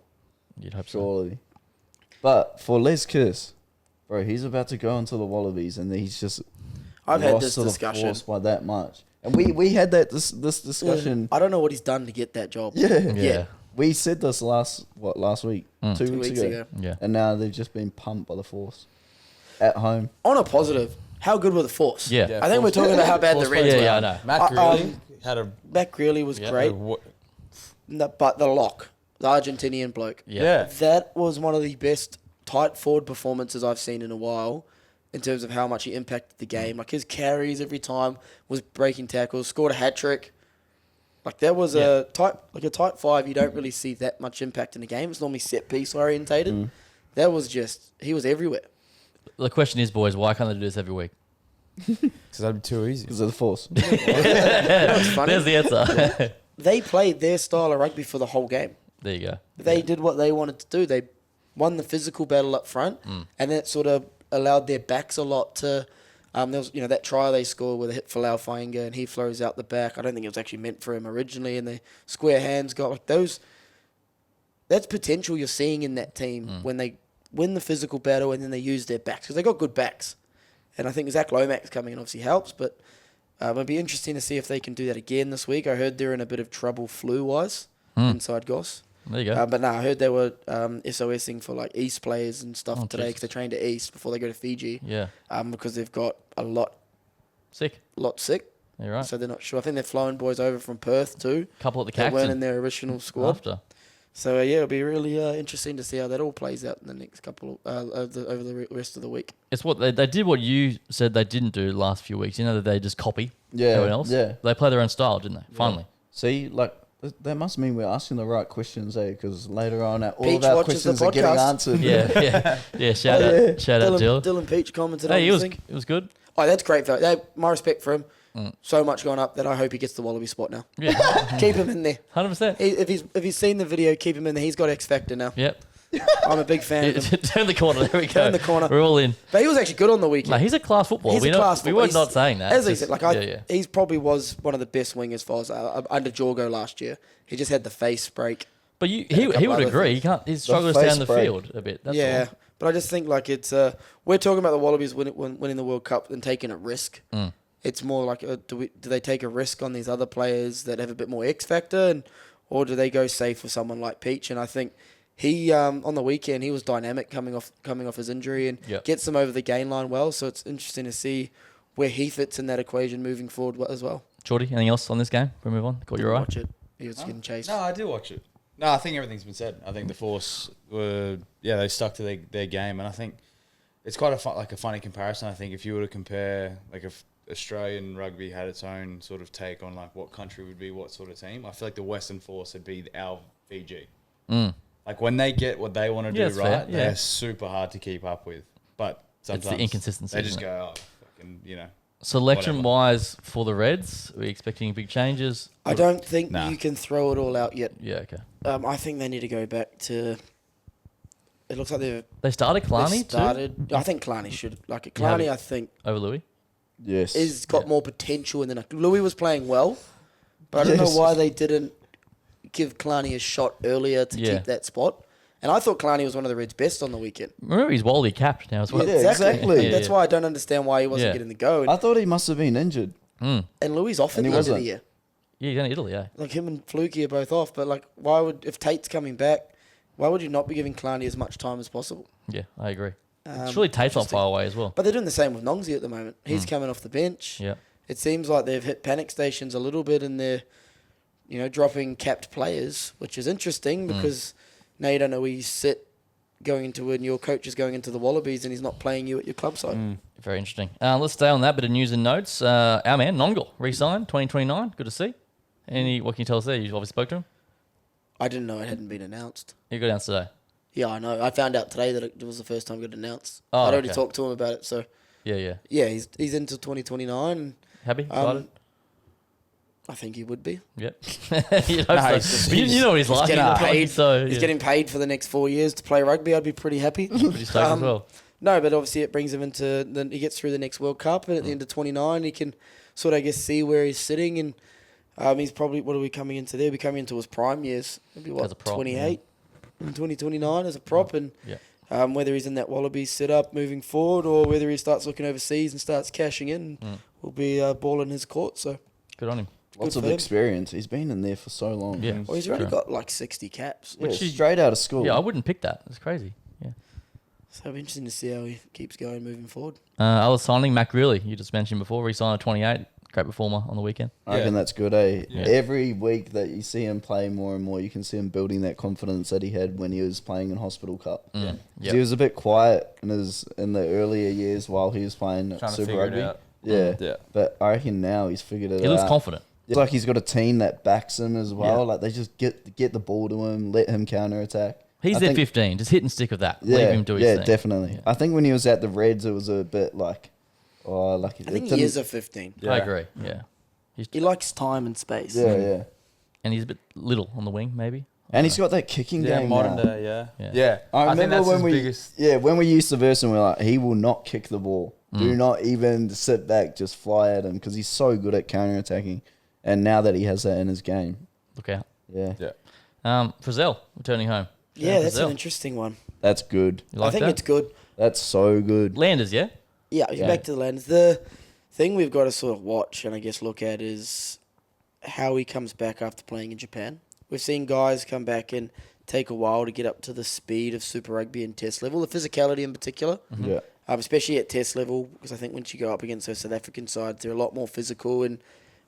You'd hope so. Surely. But for Les Kiss, bro, he's about to go into the Wallabies and he's just I've had lost this to the discussion. Force by that much. And we had that this discussion. I don't know what he's done to get that job. Yeah. Yeah. We said this last week? 2 weeks ago. Yeah. And now they've just been pumped by the Force. At home. On a positive, how good were the Force? Yeah. Yeah. I think we're talking about how bad the Force Reds Yeah, were. yeah, I know. Matt Greeley had a Matt Greeley was great, but the lock, the Argentinian bloke, Yeah. that was one of the best tight forward performances I've seen in a while in terms of how much he impacted the game. Like his carries every time was breaking tackles, scored a hat trick. Like that was a tight five. You don't really see that much impact in the game. It's normally set piece orientated. That was just he was everywhere. The question is, boys, why can't they do this every week? because that'd be too easy. Because of the Force. You know what's funny? There's the answer. They played their style of rugby for the whole game. There you go. They did what they wanted to do. They won the physical battle up front, and that sort of allowed their backs a lot to. There was that try they scored with a hit for Lau Fainga, and he flows out the back. I don't think it was actually meant for him originally, and the square hands got like those. That's potential you're seeing in that team when they win the physical battle and then they use their backs because they got good backs, and I think Zach Lomax coming in obviously helps, but. It'd be interesting to see if they can do that again this week. I heard they're in a bit of trouble flu-wise inside Goss. There you go. But no, I heard they were SOSing for like East players and stuff Oh, today Jesus. because they're trained at East before they go to Fiji. Yeah. Because they've got a lot Sick. sick. You're right. So they're not sure. I think they're flowing boys over from Perth too. Couple at the That weren't in Caxton their original squad. after. So yeah, it'll be really interesting to see how that all plays out in the next couple over the rest of the week. It's what they did. What you said they didn't do the last few weeks. You know that they just copy everyone else. Yeah. They play their own style, didn't they? Finally. See, like, that must mean we're asking the right questions, Because later on, all Peach of our watches the questions are getting podcast. answered. Yeah. Shout out, Jill. Dylan Peach commented Hey, on it was good. Oh, that's great though. My respect for him. So much going up that I hope he gets the Wallaby spot now. Yeah. Keep him in there. 100%. If he's seen the video, keep him in there. He's got X Factor now. Yep. I'm a big fan of him. Turn the corner. There we go. Turn the corner. We're all in. But he was actually good on the weekend. No, he's a class footballer. He's a class We footballer. were not saying that. As I Just- said, yeah. he's probably was one of the best wingers for us under Jorgo last year. He just had the face break. But a he couple would other agree. things. He struggles face down the break. field a bit. That's Yeah, all. but I just think like it's we're talking about the Wallabies winning the World Cup and taking a risk. It's more like do they take a risk on these other players that have a bit more X factor, or do they go safe with someone like Peach? And I think he on the weekend he was dynamic coming off his injury and Yep. gets them over the gain line well. So it's interesting to see where he fits in that equation moving forward as well. Geordie, anything else on this game? Before we move on. Got you right. Watch it. He was getting chased. No, I do watch it. No, I think everything's been said. I think the Force they stuck to their game, and I think it's quite a funny comparison. I think if you were to compare, like if Australian rugby had its own sort of take on like what country would be what sort of team, I feel like the Western Force would be our Fiji. Like when they get what they want to do that's fair, right, yeah. they're super hard to keep up with. But sometimes inconsistency, They just isn't go, fucking, Selection wise for the Reds, are we expecting big changes? I don't think Nah. you can throw it all out yet. Yeah, okay. I think they need to go back to. It looks like They started they Kalani too started. I think Kalani should like it. Yeah, Kalani, but- I think, over Louis. Yes. is got more potential, and then Louis was playing well, but I don't Yes. know why they didn't give Kalani a shot earlier to Yeah. keep that spot. And I thought Kalani was one of the Reds' best on the weekend. Remember, he's Wally capped now as well. Yeah, exactly. Yeah, That's yeah. why I don't understand why he wasn't Yeah. getting the go. I thought he must have been injured. And Louis off at And the he end of the wasn't. year. Yeah, he's going to Italy, yeah. Like him and Fluky are both off, but like, why would if Tate's coming back, why would you not be giving Kalani as much time as possible? Yeah, I agree. Surely Tate's not interesting. far away as well. But they're doing the same with Nongsi at the moment. He's coming off the bench. Yeah. It seems like they've hit panic stations a little bit in their, dropping capped players, which is interesting because now you don't know where you sit going into when your coach is going into the Wallabies and he's not playing you at your club side. Very interesting. Let's stay on that bit of news and notes. Our man, Nongle, re-signed 2029. Good to see. What can you tell us there? You obviously spoke to him. I didn't know it hadn't been announced. He got announced today. Yeah, I know. I found out today that it was the first time it got announced. Oh, I'd already okay. talked to him about it, so Yeah. Yeah, he's into 2029. Happy? Excited? I think he would be. Yep. You hope No, so. You know what he's like. getting He's like- paid. so, He's yeah. getting paid for the next 4 years to play rugby. I'd be pretty happy. Pretty stoked as well. No, but obviously it brings him into he gets through the next World Cup, and at the end of 29, he can sort of, I guess, see where he's sitting, and he's probably, what are we coming into there? We're coming into his prime years. Maybe As a prop, 28 in 2029 as a prop, and Yeah. whether he's in that Wallabies setup moving forward or whether he starts looking overseas and starts cashing in, will be ball in his court. So Good on him. Lots good of for him. experience. He's been in there for so long. Yeah. Well, he's already True. got like 60 caps. Yeah, Which is- straight out of school. Yeah, I wouldn't pick that. It's crazy. Yeah. So it'll be interesting to see how he keeps going moving forward. I was signing Mac Greeley. You just mentioned before. Re-signed at 28. Great performer on the weekend. I reckon Yeah. that's good, eh? Yeah. Every week that you see him play more and more, you can see him building that confidence that he had when he was playing in Hospital Cup. Mm. 'Cause Yep. He was a bit quiet in the earlier years while he was playing Trying to Super figure it Rugby. out. Yeah. Yeah. But I reckon now he's figured it He out. looks confident. It's like he's got a team that backs him as well. Yeah. Like they just get the ball to him, let him counter attack. He's I their think- 15. Just hit and stick with that. Yeah, Leave him do his thing. definitely. Yeah. I think when he was at the Reds, it was a bit like, I think he is a 15. Yeah. I agree. Yeah. He likes time and space. Yeah. And he's a bit little on the wing, maybe. And he's got that kicking Yeah, game modern now. day, yeah. Yeah. Yeah. I think remember that's when his we biggest... when we used to verse him, we're like, he will not kick the ball. Do not even sit back, just fly at him because he's so good at counter attacking. And now that he has that in his game, Look out. yeah, Frizzell returning home. Yeah, that's Frizzell. an interesting one. that's good. You like I think that? it's good. That's so good. Landers, yeah? Yeah, he's Yeah. back to the Lands. The thing we've got to sort of watch and I guess look at is how he comes back after playing in Japan. We've seen guys come back and take a while to get up to the speed of Super Rugby and Test level, the physicality in particular, Yeah, especially at Test level, because I think once you go up against those South African sides, they're a lot more physical, and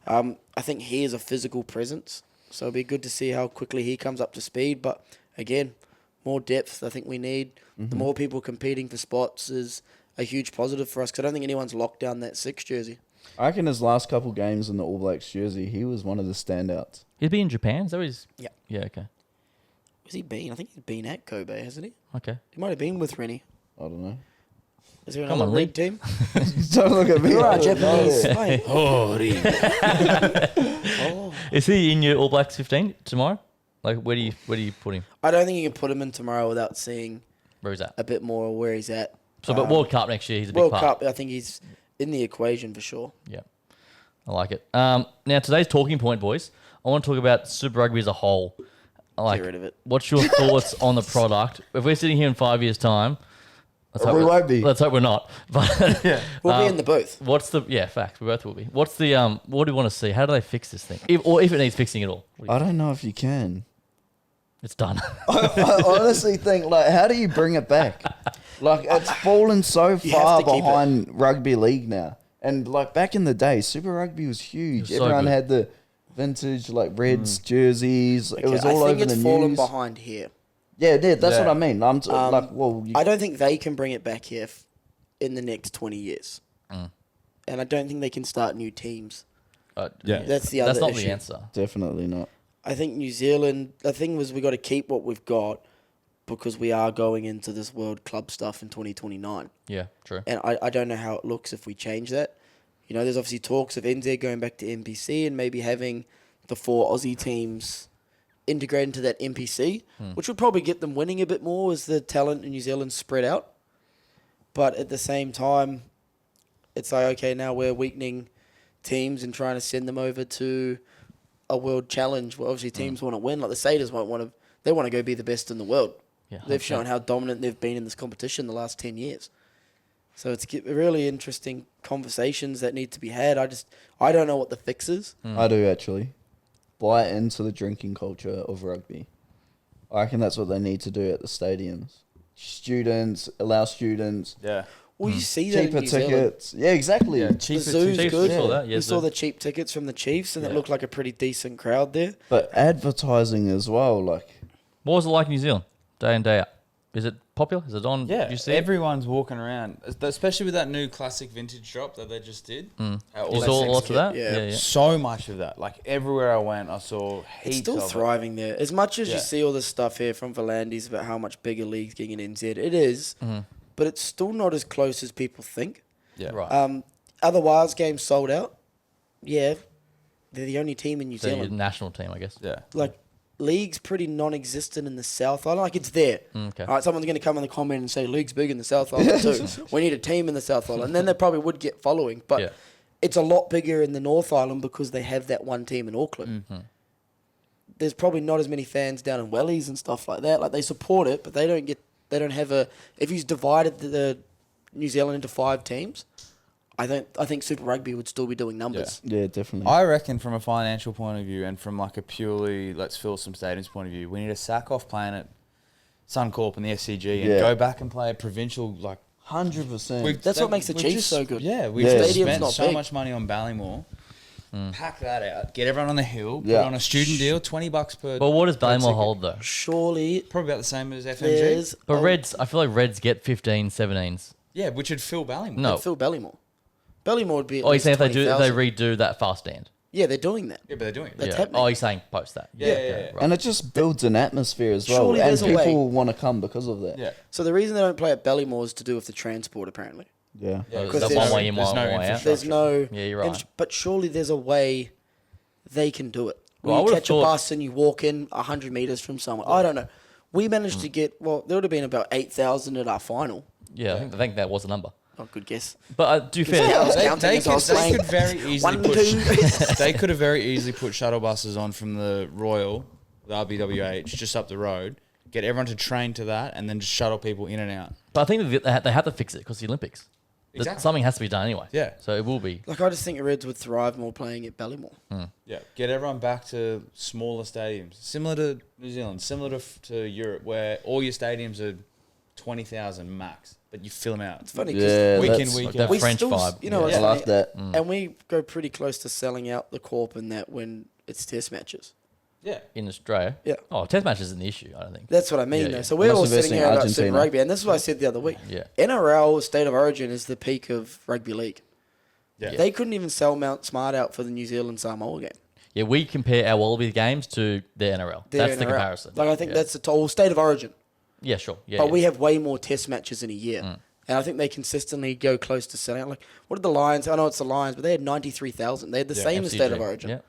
I think he is a physical presence. So it'll be good to see how quickly he comes up to speed. But again, more depth I think we need. The more people competing for spots is a huge positive for us, because I don't think anyone's locked down that 6 jersey. I reckon his last couple games in the All Blacks jersey, he was one of the standouts. He's been in Japan, is that what he's... Yeah. Yeah, okay. Has he been? I think he's been at Kobe, hasn't he? Okay. He might have been with Rennie. I don't know. Is there Come another on, league Lee. team? Don't look at me. You're I right, don't know. Japanese. Mate. Oh. Is he in your All Blacks 15 tomorrow? Like, where do you put him? I don't think you can put him in tomorrow without seeing Where is that? a bit more where he's at. So, but World Cup next year, he's a big World part. Cup, I think he's in the equation for sure. Yeah. I like it. Now, today's talking point, boys. I want to talk about Super Rugby as a whole. Like, Get rid of it. what's your thoughts on the product? If we're sitting here in 5 years' time, let's We won't be. Let's hope we're not. But We'll be in the booth. what's the fact? We both will be. What's the what do you want to see? How do they fix this thing? If it needs fixing at all, what do you I don't know if you can. it's done. I honestly think, like, how do you bring it back? Like, it's fallen so You have far to keep it. behind rugby league now. And, like, back in the day, Super Rugby was huge. It was so Everyone good. had the vintage, like, Reds jerseys. It was Okay, all I think over it's the fallen news. behind here. Yeah, that's Yeah. what I mean. I'm like, well, I don't think they can bring it back here in the next 20 years. Mm. And I don't think they can start new teams. Yeah. That's the other That's not issue. the answer. definitely not. I think New Zealand, the thing was we got to keep what we've got because we are going into this World Club stuff in 2029. Yeah, true. And I don't know how it looks if we change that. You know, there's obviously talks of NZ going back to NPC and maybe having the 4 Aussie teams integrate into that NPC, which would probably get them winning a bit more as the talent in New Zealand spread out. But at the same time, it's like, okay, now we're weakening teams and trying to send them over to a world challenge where obviously teams want to win. Like the Satyrs they want to go be the best in the world. Yeah, They've 100%. shown how dominant they've been in this competition the last 10 years. So it's really interesting conversations that need to be had. I don't know what the fix is. I do, actually. Buy into the drinking culture of rugby. I reckon that's what they need to do at the stadiums. Allow students, Yeah. Well, you see that cheaper in New Zealand. tickets. Yeah, exactly. Yeah, The cheaper zoo's Chiefs, good. we saw that, yeah, we saw zoo. the cheap tickets from the Chiefs, and it Yeah. looked like a pretty decent crowd there. But advertising as well, like, What was it like in New Zealand, day in, day out? Is it popular? Is it on? Yeah, Did you see it? everyone's walking around, especially with that new classic vintage drop that they just did. You All saw that lots of that? Yeah. Yeah. So much of that. Like everywhere I went, I saw It's heaps still of it. thriving there. As much as Yeah. you see all this stuff here from Volandis about how much bigger leagues getting in NZ, it is, but it's still not as close as people think. Yeah. Right. Other Wilds games sold out. Yeah, they're the only team in New So your Zealand. national team, I guess. Yeah. Like, league's pretty non-existent in the South Island. Like, it's there. Okay. All right, someone's going to come in the comment and say, league's big in the South Island too. We need a team in the South Island. And then they probably would get following. But Yeah. it's a lot bigger in the North Island because they have that one team in Auckland. Mm-hmm. There's probably not as many fans down in Wellies and stuff like that. Like, they support it, but they don't have a... If you divided the New Zealand into 5 teams, I think Super Rugby would still be doing numbers. Yeah, definitely. I reckon from a financial point of view and from like a purely let's fill some stadiums point of view, we need to sack off playing at Suncorp and the SCG and go back and play a provincial like 100%. That's what makes the we've Chiefs just- so good. Yeah, we've Yeah. just Stadium's spent not so big. much money on Ballymore. Pack that out, get everyone on the hill, Yeah. put on a student deal, $20 per. But what does per Ballymore ticket. hold though? Surely Probably about the same as FMG. there's... But Reds, I feel like Reds get 15, 17s. Yeah, which would fill Ballymore. No. Phil Ballymore. Ballymore would be at Oh, you're least saying if they 20,000. redo that fast stand? Yeah, they're doing that. Yeah, but they're doing it. That's yeah. happening. Oh, you're saying post that? Yeah. Right. And it just builds an atmosphere as well. Surely And there's a way. people want to come because of that. Yeah. So the reason they don't play at Ballymore is to do with the transport, apparently. Yeah. Yeah, Because That's there's- one way in, there's one no way out. infrastructure. There's no... Yeah, you're right. But surely there's a way they can do it. Well, I Where you would've catch a thought- bus and you walk in 100 metres from somewhere. I don't know. We managed to get... Well, there would have been about 8,000 at our final. Yeah, I think that was the number. Oh, good guess. But to be fair, Yeah, I was They, counting they, as I could, was they playing. could very easily 1, put 2... they could have very easily put shuttle buses on from the Royal, the RBWH, just up the road, get everyone to train to that, and then just shuttle people in and out. but I think that they have to fix it because the Olympics. Exactly. Something has to be done anyway. Yeah. So it will be. Like, I just think the Reds would thrive more playing at Ballymore. Yeah, get everyone back to smaller stadiums, similar to New Zealand, similar to Europe, where all your stadiums are 20,000 max, but you fill them out. It's funny 'cause Yeah, Week in, that's- week Like that out. we French still, vibe. you know, Yeah. it's I love funny, that. and we go pretty close to selling out the Corp and that when it's test matches. Yeah. In Australia. Yeah. Oh, test match isn't the issue, I don't think. That's what I mean, Yeah, though. yeah. So we're Unless all you're sitting versing here about Super Argentina. Rugby, and this is what I said the other week. Yeah. NRL State of Origin is the peak of rugby league. Yeah. They couldn't even sell Mount Smart out for the New Zealand Samoa game. Yeah, we compare our Wallaby games to their NRL. Their That's the NRL. comparison. Like, I think yeah. that's the total State of Origin. Yeah, sure. Yeah, But yeah. we have way more test matches in a year. And I think they consistently go close to selling out. Like, what did the Lions? I know it's the Lions, but they had 93,000. They had the same as FCG. State of Origin. Yeah.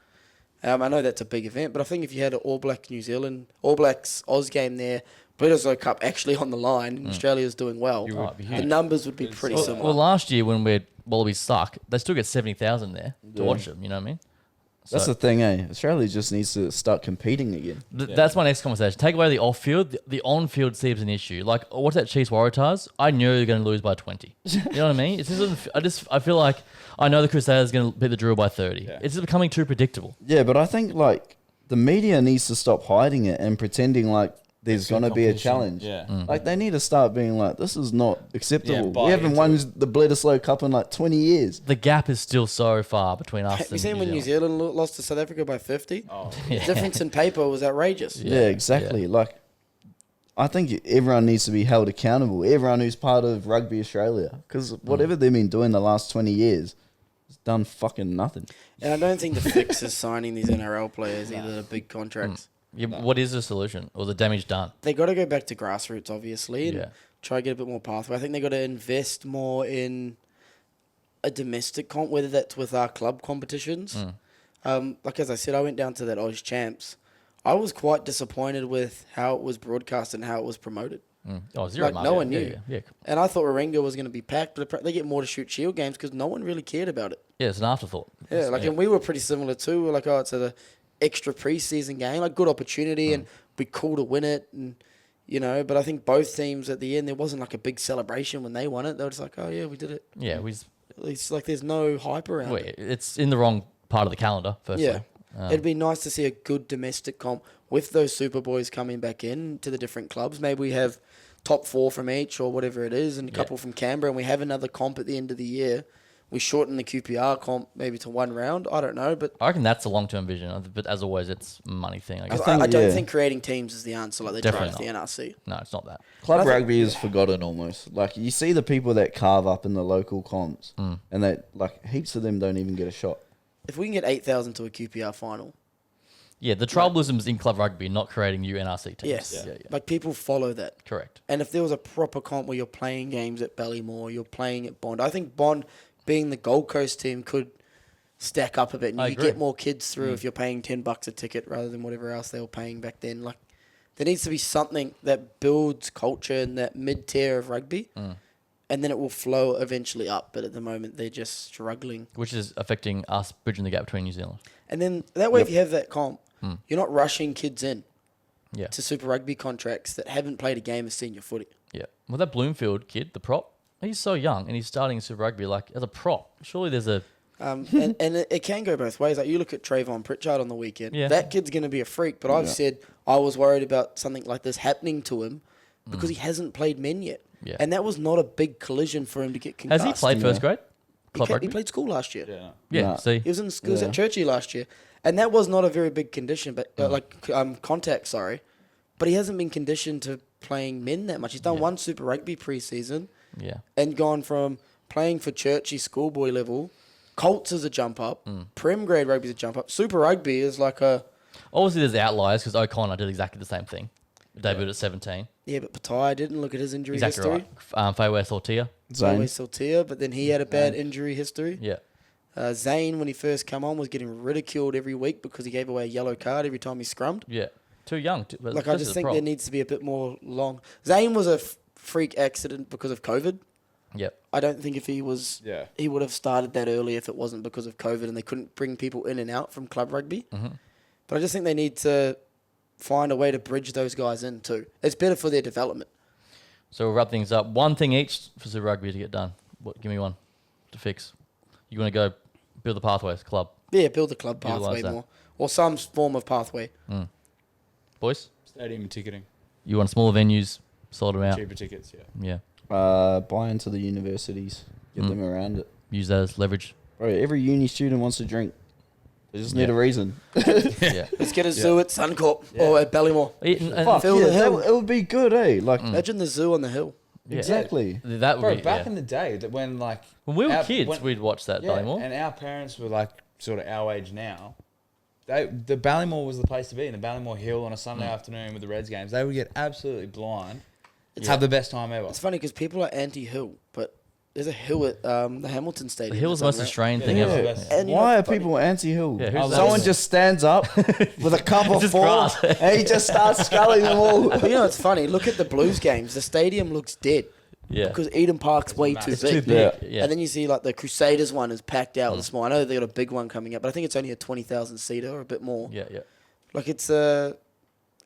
I know that's a big event, but I think if you had an All Black New Zealand, All Blacks Oz game there, Bledisloe Cup actually on the line, and Australia's doing well, Oh, it'd be the huge. numbers would be pretty similar. Well, last year when Wallabies suck, they still get 70,000 there to watch them. You know what I mean? That's So- the thing, eh? Australia just needs to start competing again. That's my next conversation. Take away the off-field, the on-field seems an issue. Like, what's that Chiefs Waratahs? I knew they were going to lose by 20. You know what I mean? I feel like I know the Crusaders are going to beat the Drua by 30. Yeah. It's just becoming too predictable. Yeah, but I think like the media needs to stop hiding it and pretending like there's going to be a competition. challenge. Yeah. Like they need to start being like, this is not acceptable. buy We haven't into won it. the Bledisloe Cup in like 20 years. The gap is still so far between us Have you and seen when New Zealand lost to South Africa by 50? Oh, The difference in paper was outrageous. Yeah, exactly. Like, I think everyone needs to be held accountable. Everyone who's part of Rugby Australia, because whatever they've been doing the last 20 years, has done fucking nothing. And I don't think the fix is signing these NRL players either to big contracts. Yeah, what is the solution? Or the damage done? They got to go back to grassroots, obviously, and Yeah. try to get a bit more pathway. I think they got to invest more in a domestic comp, whether that's with our club competitions. Like as I said, I went down to that Oz Champs. I was quite disappointed with how it was broadcast and how it was promoted. Oh, zero Like, market. no one Yeah, knew. Yeah, yeah. And I thought Warringah was going to be packed, but they get more to shoot shield games because no one really cared about it. Yeah, it's an afterthought. Yeah, like, and we were pretty similar too. We were like, oh, it's an extra preseason game, like good opportunity, and be cool to win it, and you know. But I think both teams at the end, there wasn't like a big celebration when they won it. They were just like, oh yeah, we did it. Yeah, It's like there's no hype around it. it's in the wrong part of the calendar, firstly. Yeah. It'd be nice to see a good domestic comp with those Super Boys coming back in to the different clubs. Maybe we have top 4 from each or whatever it is and a couple from Canberra, and we have another comp at the end of the year. We shorten the QPR comp maybe to 1 round. I don't know, but I reckon that's a long-term vision. But as always, it's a money thing, I guess. I don't yeah. think creating teams is the answer like they tried with Definitely the NRC. No, it's not that. Club rugby is forgotten almost. Like, you see the people that carve up in the local comps, and they, like, heaps of them don't even get a shot. If we can get 8,000 to a QPR final, Yeah, the tribalism's in club rugby, not creating new NRC teams. Yes. Yeah. Like, people follow that. Correct. And if there was a proper comp where you're playing games at Ballymore, you're playing at Bond, I think Bond, being the Gold Coast team, could stack up a bit, and I you agree. get more kids through if you're paying $10 a ticket rather than whatever else they were paying back then. Like, there needs to be something that builds culture in that mid-tier of rugby, and then it will flow eventually up. But at the moment, they're just struggling. Which is affecting us bridging the gap between New Zealand. And then that way, if you have that comp, you're not rushing kids in Yeah. to Super Rugby contracts that haven't played a game of senior footy. Yeah. Well, that Bloomfield kid, the prop, he's so young and he's starting Super Rugby like as a prop. Surely there's a And it can go both ways. Like, you look at Trayvon Pritchard on the weekend. Yeah. That kid's going to be a freak. But I've said I was worried about something like this happening to him because he hasn't played men yet. Yeah. And that was not a big collision for him to get concussed. Has he played first grade? Club He rugby? played school last year. Yeah. Yeah. Nah. See, He was in schools at Churchy last year. And that was not a very big condition, but contact, sorry. But he hasn't been conditioned to playing men that much. He's done one Super Rugby pre-season yeah. and gone from playing for Churchy schoolboy level. Colts is a jump up. Prem grade rugby is a jump up. Super Rugby is like a... Obviously, there's outliers because O'Connor did exactly the same thing. Debuted at 17. Yeah, but Patai didn't look at his injury Exactly history. right. Fairway Sortia. Zane. Always Saltia, but then he had a bad injury history. Yeah. Zane, when he first come on, was getting ridiculed every week because he gave away a yellow card every time he scrummed. Yeah. Too young. Like, I just think there needs to be a bit more long. Zane was a freak accident because of COVID. Yep. I don't think if he was, Yeah. he would have started that early if it wasn't because of COVID and they couldn't bring people in and out from club rugby. But I just think they need to find a way to bridge those guys in too. It's better for their development. So we'll wrap things up. One thing each for Super Rugby to get done. Give me one to fix. You want to go build the pathways club, Yeah, build the club Utilise pathway that. more. Or some form of pathway. boys? Stadium ticketing, You want smaller venues, sort them out. cheaper tickets. Yeah. Yeah. Buy into the universities. Get them around it. Use that as leverage. Bro, every uni student wants to drink. They just need Yeah. a reason. Yeah. Let's get a zoo at Suncorp or at Ballymore. Fuck, Fill yeah, the hill. it would be good, eh? Like, Imagine the zoo on the hill. Yeah. exactly. That would Bro, be back yeah. in the day, that when like When we were our- kids, when- we'd watch that yeah, Ballymore. and our parents were like sort of our age now. The Ballymore was the place to be, in the Ballymore Hill on a Sunday afternoon with the Reds games. They would get absolutely blind. Have the best time ever. It's funny because people are anti-hill, but there's a hill at the Hamilton Stadium. The hill's the That's most unreal. Australian thing Yeah. ever. Yeah. And you Why know, are people anti-hill? Yeah, who's that? Someone just stands up with a cup of Just form grass. and he just starts sculling them all. But you know, it's funny. Look at the Blues games. The stadium looks dead Yeah. because Eden Park's way too It's big. too big. Yeah. Yeah. And then you see like the Crusaders one is packed out with small. I know they got a big one coming up, but I think it's only a 20,000 seater or a bit more. Yeah. Yeah. Like, it's a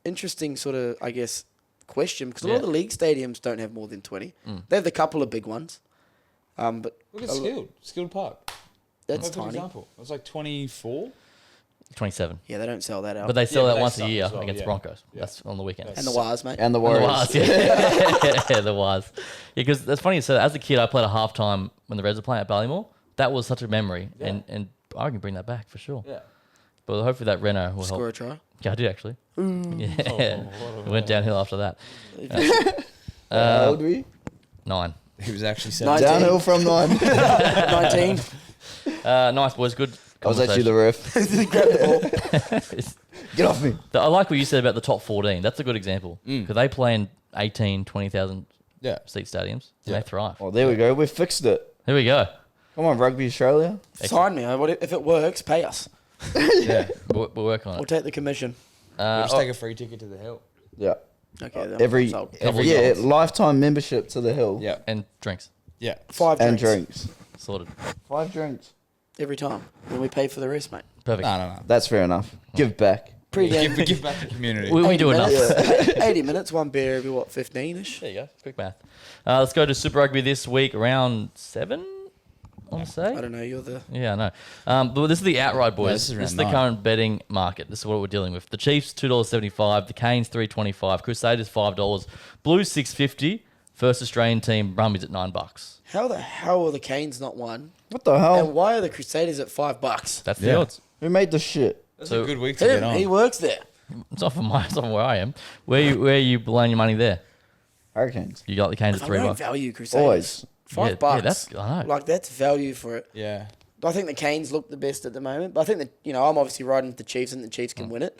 interesting sort of, I guess, question because a lot of Yeah. the league stadiums don't have more than 20. They have a couple of big ones, but Look at a lo- Skilled Park. that's Perfect tiny. example. It was like 24. 27. Yeah, they don't sell that out. But they sell but that they once a suck year as well, against yeah. Broncos. Yeah. That's on the weekend. and the Wires, mate. And the And the Warriors. Wars, yeah. The Wires. Yeah, because that's funny. So as a kid, I played a halftime when the Reds were playing at Ballymore. That was such a memory, Yeah. and I can bring that back for sure. Yeah. But hopefully that Renault will Score help. a try. Yeah, I did actually. Yeah, Oh, it went downhill after that. How old were you? 9. He was actually 19. Downhill from 9. 19. Nice boys, good. I was actually the ref. Grab the ball. Get off me. I like what you said about the top 14. That's a good example because they play in 18, 20,000 Yeah. seat stadiums and Yeah. they thrive. Oh, there we go. We fixed it. Here we go. Come on, Rugby Australia. Sign me. If it works, pay us. Yeah. We'll work on We'll it. take the commission. We'll just take a free ticket to the hill. Yeah. Okay. then Every sold. yeah, goals. lifetime membership to the hill. Yeah. And drinks. Yeah. 5 And drinks. drinks. Sorted. 5 drinks. Every time. Then we pay for the rest, mate. Perfect. No. That's fair enough. Give back. Pre-game. Give back to the community. We do enough. 80 minutes, one beer every, 15-ish? There you go. Quick math. Let's go to Super Rugby this week, round 7, I want to say. I don't know. You're the... Yeah, I know. But this is the outright, boys. this is this round is the 9. current betting market. This is what we're dealing with. The Chiefs, $2.75. The Canes, $3.25. Crusaders, $5. Blues, $6.50. First Australian team, Brumbies at $9. How the hell are the Canes not won? What the And hell? why are the Crusaders at $5? That's the Yeah. odds. Who made the shit? That's So- a good week to get Him. on. He works there. It's not from where I am. Where are you laying your money there? Hurricanes. You got the Canes at I don't $3. value Crusaders. Always. $5. Yeah, that's- I know. Like, that's value for it. Yeah. I think the Canes look the best at the moment. But I think that, I'm obviously riding with the Chiefs and the Chiefs can win it.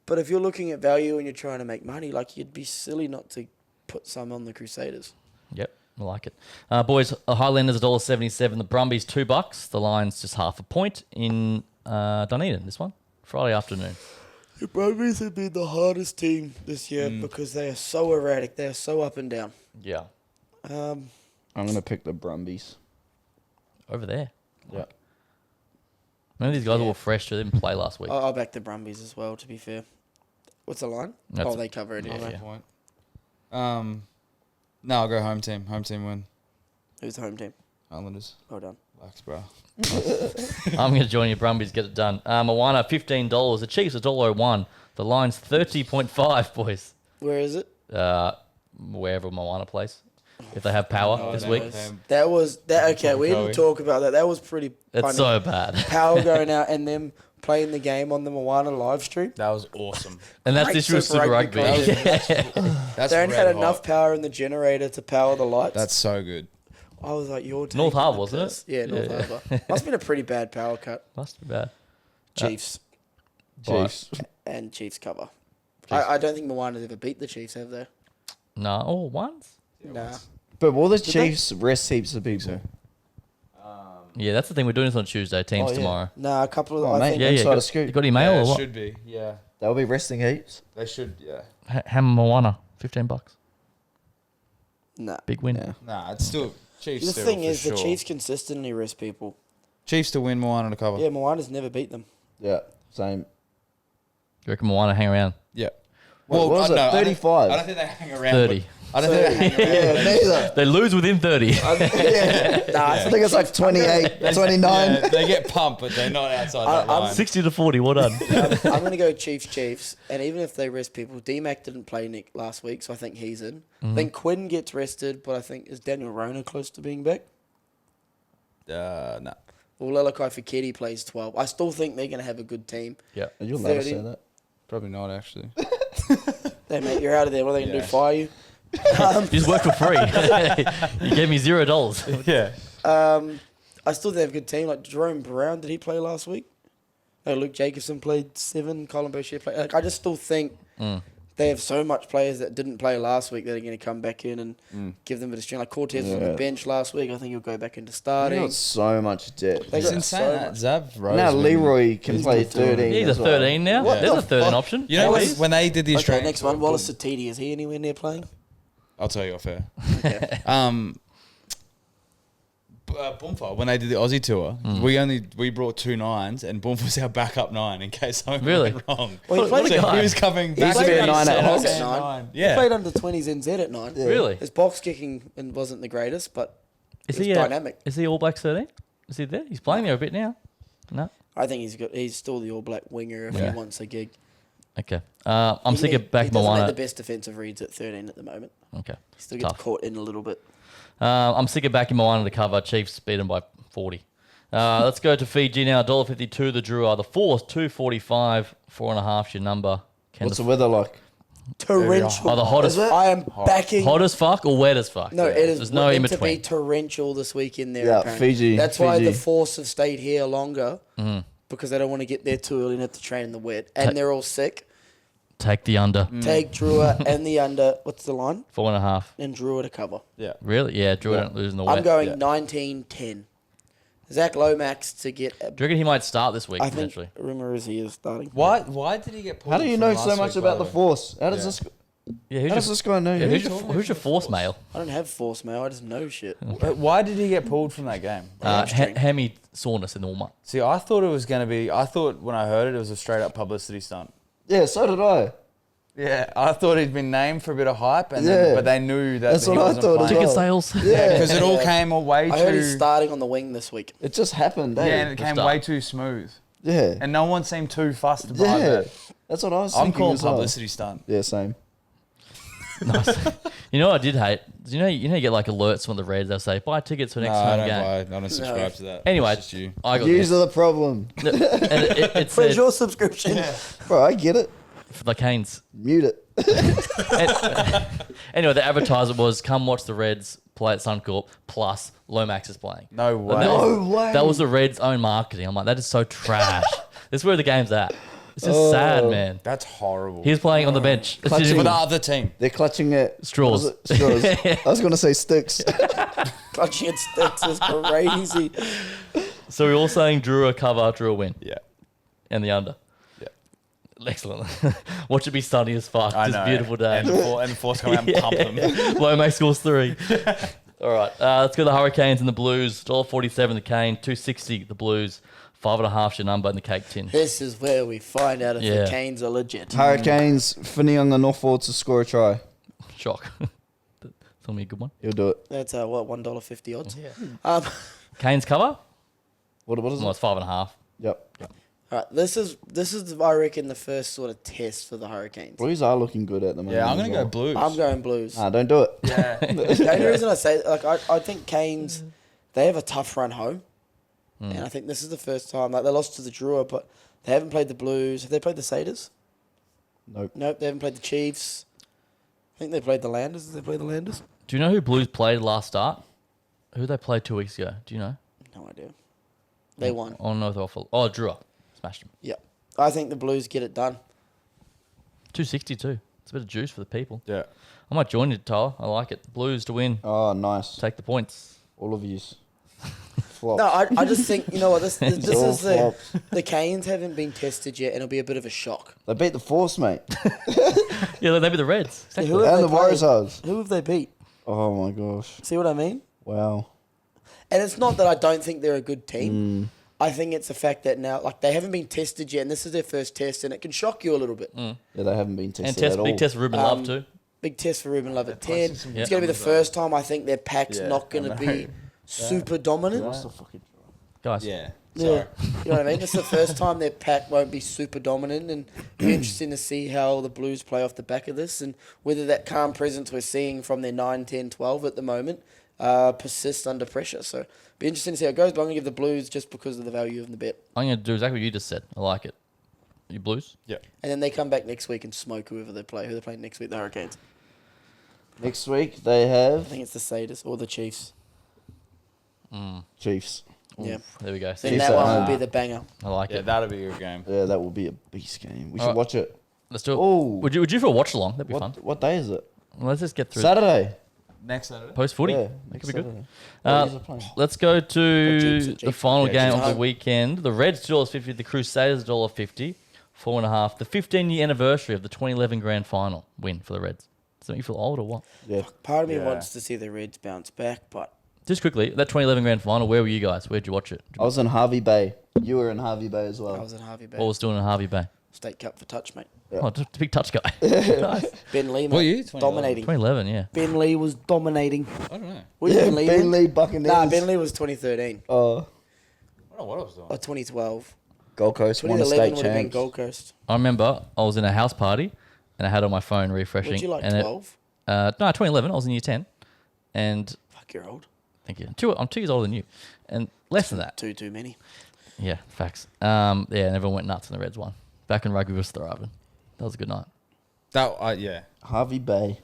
But if you're looking at value and you're trying to make money, like, you'd be silly not to put some on the Crusaders. Yep, I like it. Boys, Highlanders $1.77. The Brumbies $2. The Lions just half a point in Dunedin. This one, Friday afternoon. The Brumbies have been the hardest team this year because they are so erratic. They are so up and down. Yeah, Um, I'm going to pick the Brumbies. over there. Yeah. None of these guys Yeah. are all fresh. They didn't play last week. I'll back the Brumbies as well, to be fair. What's the line? That's- They cover it anyway. Yeah. Point. No, I'll go home team. Home team win. Who's the home team? Islanders. Well done. Blacks, bro. I'm going to join you, Brumbies. Get it done. Moana $15. The Chiefs $1.01. The Lions 30.5. Boys, Where is it? wherever Moana plays, if they have power Oh, this they week, have- That was that. Okay, Tom we didn't Coey. talk about that. That was pretty it's funny. so bad. Power going out and them playing the game on the Moana live stream. That was awesome. And that's Great the issue with Super Super Rugby Rugby. That's They only had red enough hot. power in the generator to power the lights. That's so good. I was like, you're North taking Harbour, the wasn't it? piss. Yeah, North Yeah. Harbour. Must have been a pretty bad power cut. Must be bad. Chiefs Chiefs. and Chiefs cover. I don't think Moana's ever beat the Chiefs, have they? No, once. Nah. But will the they? Chiefs rest heaps of people? Yeah, that's the thing. We're doing this on Tuesday. Teams Oh, yeah. tomorrow. Nah, a couple of Oh, I mate. think Yeah, Inside Got, a scoop. you got email Yeah, or it what? should be. Yeah. They'll be resting heaps. They should, yeah. Hammer Moana, $15. nah. Big win. Yeah. Nah, it's still Chiefs. The still, thing for is, sure. the Chiefs consistently rest people. Chiefs to win, Moana to cover. Yeah, Moana's never beat them. Yeah. Same. You reckon Moana hang around? Yeah. What was it? no, 35? I don't think they hang around. 30. but- I don't think they hang around. Yeah, but neither. They lose within 30. Yeah. Nah, I think it's like 28, 29. Yeah, they get pumped, but they're not outside that I'm line. 60 to 40. Well done. I'm going to go Chiefs. And even if they rest people, D-Mac didn't play Nick last week, so I think he's in. I think Quinn gets rested, but I think, is Daniel Rona close to being back? No. Well, Lelakai Fekete plays 12. I still think they're going to have a good team. Yeah. Are you allowed to 30. say that? Probably not, actually. Hey, mate, you're out of there. What are they going to Yeah. do, fire you? You just work for free. You gave me $0. Yeah. I still think they have a good team. Like Jerome Brown, did he play last week? No, Luke Jacobson played 7. Colin Boucher played. Like, I just still think they have so much players that didn't play last week that are going to come back in and give them a bit of strength. Like Cortez was on the Yeah. bench last week. I think he'll go back into They starting. got so much depth. They It's got insane so that much. Zav Rose. Now Leroy can he's play good too. 13. Yeah, he's a as well. 13 now. What There's the a 13 fuck? option. You know Please. when they did the Okay, Australian next one. Wallace Satiti. Is he anywhere near playing? I'll tell you off air. Okay. Boomfa, when they did the Aussie tour, we brought 2 9s, and Boomfa was our backup 9 in case something Really? went wrong. Well, he played So a guy. he was coming He back. used to be a played 9 at Hawks Hawks. at 9. He Yeah. played under 20s NZ at 9. Really? His box kicking wasn't the greatest, but Is it was he dynamic. Is he All Blacks 13? Is he there? He's playing there a bit now. No. I think he's good. He's still the All Black winger if Yeah. he wants a gig. Okay. I'm sick of back He doesn't Moana. make the best defensive reads at 13 at the moment. Okay. He still gets Tough. caught in a little bit. I'm sick of backing Moana to cover. Chiefs beat them by 40. Let's go to Fiji now. $1.52 the Drua. The Force, 245. 4.5 your number. What's the weather like? Torrential. Oh, the hottest. I am backing. Hot as fuck or wet as fuck? No, it is There's no in meant to be between. torrential this weekend there. Yeah, apparently. Fiji, That's why the Fiji. Force have stayed here longer Mm-hmm. because they don't want to get there too early and have to train in the wet. And they're all sick. Take the under. Take Drua and the under. What's the line? 4.5. And Drua to cover. Yeah. Really? Yeah, Drew don't lose in the wet. I'm going Yeah. 19-10. Zach Lomax to get. Do you reckon he might start this week, I think potentially? rumor is he is starting. Why did he get pulled? How do you from know last so much week, about by the way? Force? How does Yeah. this? Yeah, How does this guy know? yeah, you? who's your force male? I don't have force mail. I just know shit. Why did he get pulled from that game? Hamstring. Hemi soreness in the warm-up. See, I thought it was going to be. I thought when I heard it was a straight up publicity stunt. Yeah, so did I. Yeah, I thought he'd been named for a bit of hype, and Yeah. then, but they knew that That's he what I wasn't thought as playing. Ticket well. sales. Yeah, Because it all came way I heard he's too. starting on the wing this week. it just happened. Eh? Yeah, and it came start. way too smooth, Yeah, and no one seemed too fussed about yeah. that. That's what I was I'm thinking calling as well. publicity stunt. Yeah, same. Nice. You know what I did hate? You get like alerts from the Reds. They'll say buy tickets for No, next I home don't game. buy. I don't subscribe to that. Anyway, It's just you. I got Yous this. are the problem, And it Where's said your subscription? bro. I get it. for the Canes. Mute it. Anyway, the advertisement was come watch the Reds play at Suncorp, plus Lomax is playing. No way. And No way. That was the Reds' own marketing. I'm like, that is so trash. This is where the game's at. It's just sad, man. That's horrible. He's playing on the bench. For the other team. They're clutching at Straws. what is it? Straws. I was going to say sticks. Clutching at sticks is crazy. So we're all saying Drew a cover, Drew a win, Yeah. and the under. Yeah. Excellent. Watch it be sunny as fuck. I This know. beautiful day. And the force come out and pump them. Lomax scores 3. All right, let's go to the Hurricanes and the Blues. $1.47 the Cane, $2.60 the Blues, 5.5 your number in the cake tin. This is where we find out if Yeah. the Canes are legit. Hurricanes, Finianga Northwood to score a try. Shock. Tell me a good one. He'll do it. That's what, $1.50 odds. Yeah. Canes cover? What is Well, it? it's 5.5. Yep. All right, this is I reckon the first sort of test for the Hurricanes. Blues are looking good at the moment. Yeah, I'm as going to well. go Blues. I'm going Blues. Nah, don't do it. Yeah. The only reason I say, like, I think Canes, they have a tough run home, and I think this is the first time. Like, they lost to the Drua, but they haven't played the Blues. Have they played the Satyrs? Nope. Nope, they haven't played the Chiefs. I think they played the Landers. Did they play the Landers? Do you know who Blues played last start? Who they played 2 weeks ago? Do you know? No idea. They won. Oh, no, they're awful. Oh, Drew. Smashed him. Yep. I think the Blues get it done. 262. It's a bit of juice for the people. Yeah. I might join you, Tyler. I like it. Blues to win. Oh, nice. Take the points. All of yous. Flop. No, I just think, you know what, this All is flops. the Canes haven't been tested yet, and it'll be a bit of a shock. They beat the Force, mate. Yeah, they'd be the Reds. Exactly. Who have And they the Warriors played? are. Who have they beat? Oh, my gosh. See what I mean? Wow. And it's not that I don't think they're a good team. I think it's the fact that now, like, they haven't been tested yet, and this is their first test, and it can shock you a little bit. Yeah, they haven't been tested And test, at all. big test for Ruben Love too. Big test for Ruben Love at 10. It's some going to be the first time I think their pack's Yeah, not going to I be know. super dominant. What's the fucking... Guys. Yeah. Yeah, Sorry. you know what I mean? It's the first time their pack won't be super dominant, and it'll be interesting to see how the Blues play off the back of this, and whether that calm presence we're seeing from their 9, 10, 12 at the moment persists under pressure. So be interesting to see how it goes, but I'm going to give the Blues just because of the value of the bet. I'm going to do exactly what you just said. I like it. You Blues? Yeah. And then they come back next week and smoke whoever they play. Who they playing next week? The Hurricanes. Next week, they I have think it's the Satyrs or the Chiefs. Chiefs. Yeah. There we go. Then Chiefs that at one will home. be the banger. I like Yeah, it. that'll be your game. Yeah, that will be a beast game. We should Alright. watch it. Let's do it. Oh. Would you for a watch along? That'd be fun. What day is it? Well, let's just get through Saturday. Next Saturday. post footy. Yeah, That next could be good. Saturday. Uh, What is it playing? Let's go to Jinx the and Jinx. final Yeah, game Jinx. of the weekend. The Reds $2.50, the Crusaders $1.50, 4.5. The 15-year anniversary of the 2011 Grand Final win for the Reds. Does that make you feel old or what? Yeah. Part of me Yeah. wants to see the Reds bounce back, but Just quickly, that 2011 Grand Final, where were you guys? Where'd you watch it? I was in Harvey Bay. You were in Harvey Bay as well. I was in Harvey Bay. What was doing in Harvey Bay? State Cup for touch, mate. Yeah. Oh, just a big touch guy. Nice. Ben Lee, What mate, year? 2011? dominating. 2011, yeah. Ben Lee was dominating. I don't know. Was Yeah, Ben Lee? Ben then? Lee Buccaneers. Nah, Ben Lee was 2013 Uh, I don't know what I was doing. or 2012. Gold Coast won a 2011 state would have been champs. Gold Coast. I remember I was in a house party and I had on my phone refreshing. Would you like and it- 12? no, 2011. I was in year 10. And Fuck, you're old. thank you. I'm 2 years older than you. And less than that. Too many. Yeah, facts. Yeah, and everyone went nuts when the Reds won. Back when rugby was thriving. That was a good night. Yeah. Harvey Bay.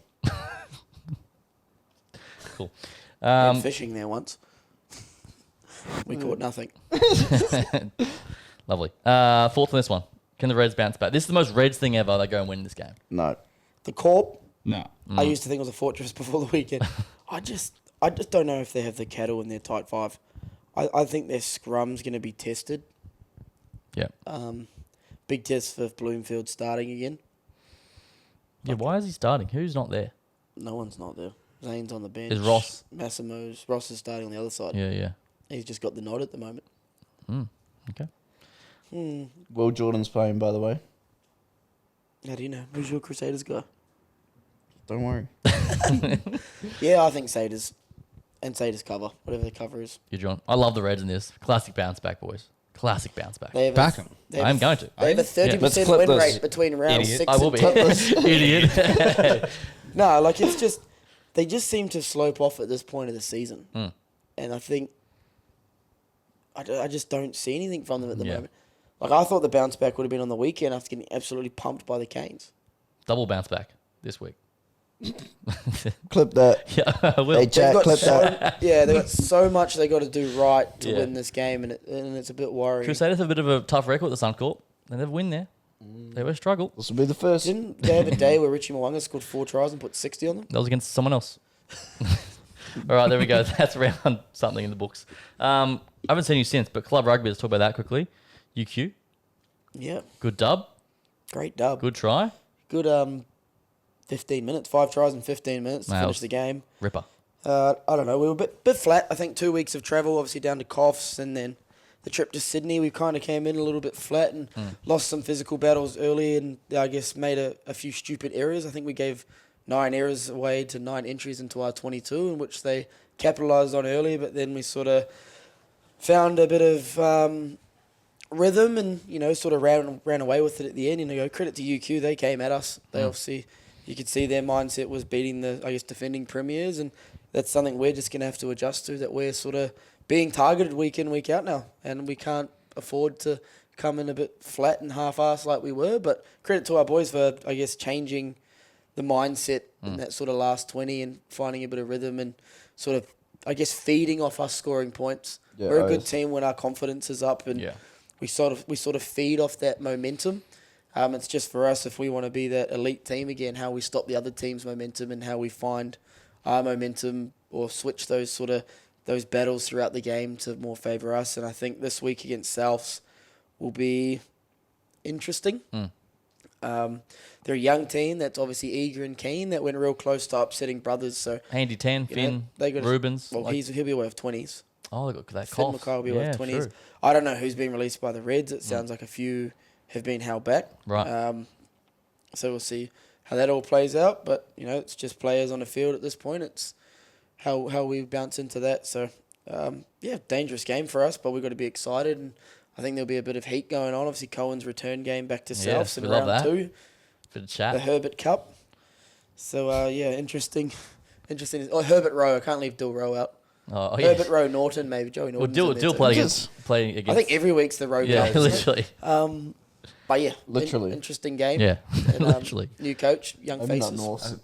Cool. Went fishing there once. We caught nothing. Lovely. Fourth on this one. Can the Reds bounce back? This is the most Reds thing ever. They go and win this game. No. The Corp, No. I used to think was a fortress before the weekend. I just don't know if they have the cattle in their tight five. I think their scrum's going to be tested. Yeah. Big test for Bloomfield starting again. Yeah, why is he starting? Who's not there? No one's not there. Zane's on the bench. Is Ross? Massimo's. Ross is starting on the other side. Yeah, yeah. He's just got the nod at the moment. Okay. Will Jordan's playing, by the way. How do you know? Who's your Crusaders guy? Don't worry. Yeah, I think Saders. And Saders cover, whatever the cover is. You're John. I love the Reds in this. Classic bounce back, boys. Classic bounce back. They have Back a, 'em. they have I'm a- going to. They have a Yeah. 30% Let's clip win this. rate between rounds Idiot. 6 I will and be. 10. Idiot. No, like it's just they just seem to slope off at this point of the season, and I think I just don't see anything from them at the Yeah. moment. Like I thought the bounce back would have been on the weekend after getting absolutely pumped by the Canes. Double bounce back this week. Clip that. Yeah, I will. Hey, Jack, clip that. Yeah, they've got so much they got to do right to Yeah. win this game, and it's a bit worrying. Crusaders have a bit of a tough record at the Suncorp. They never win there. They always struggle. This will be the first. Didn't they have a day where Richie Mwanga scored 4 tries and put 60 on them? That was against someone else. All right, there we go. That's round something in the books. I haven't seen you since, but club rugby, let's talk about that quickly. UQ, Yeah, good dub, great dub. good try, Good 15 minutes, 5 tries in 15 minutes to Wow. finish the game. ripper. I don't know, we were a bit flat. I think 2 weeks of travel, obviously down to Coffs, and then the trip to Sydney, we kind of came in a little bit flat and lost some physical battles early, and I guess made a few stupid errors. I think we gave 9 errors away to 9 entries into our 22, in which they capitalised on early, but then we sort of found a bit of rhythm and, sort of ran away with it at the end. Credit to UQ, they came at us. They obviously, you could see their mindset was beating the, defending premiers, and that's something we're just going to have to adjust to, that we're sort of being targeted week in, week out now, and we can't afford to come in a bit flat and half-assed like we were. But credit to our boys for, changing the mindset in that sort of last 20 and finding a bit of rhythm and sort of, feeding off us scoring points. Yeah, We're a good team when our confidence is up, and Yeah. we sort of feed off that momentum. It's just for us, if we want to be that elite team again, how we stop the other team's momentum and how we find our momentum or switch those battles throughout the game to more favour us. And I think this week against Souths will be interesting. They're a young team that's obviously eager and keen, that went real close to upsetting Brothers. So Andy 10, Finn, Rubens. Well, like- he'll be away with 20s. Oh, they got that Finn cough. McKay will be away Yeah, with 20s. true. I don't know who's been released by the Reds. It sounds like a few have been held back. Right. So we'll see how that all plays out. But, it's just players on the field at this point. It's how we bounce into that. So, dangerous game for us, but we've got to be excited. And I think there'll be a bit of heat going on. Obviously, Cohen's return game back to Yeah, Souths in we love round that. 2, Bit of the chat. Herbert Cup. So, interesting. Oh, Herbert Rowe. I can't leave Dill Rowe out. Oh, yeah. Herbert Rowe, Norton, maybe. Joey Well, Norton. Dill playing against. I think every week's the road Yeah, game, isn't it? literally. But yeah, Literally. interesting game. Yeah, And, literally. new coach, young Maybe not faces. Norse.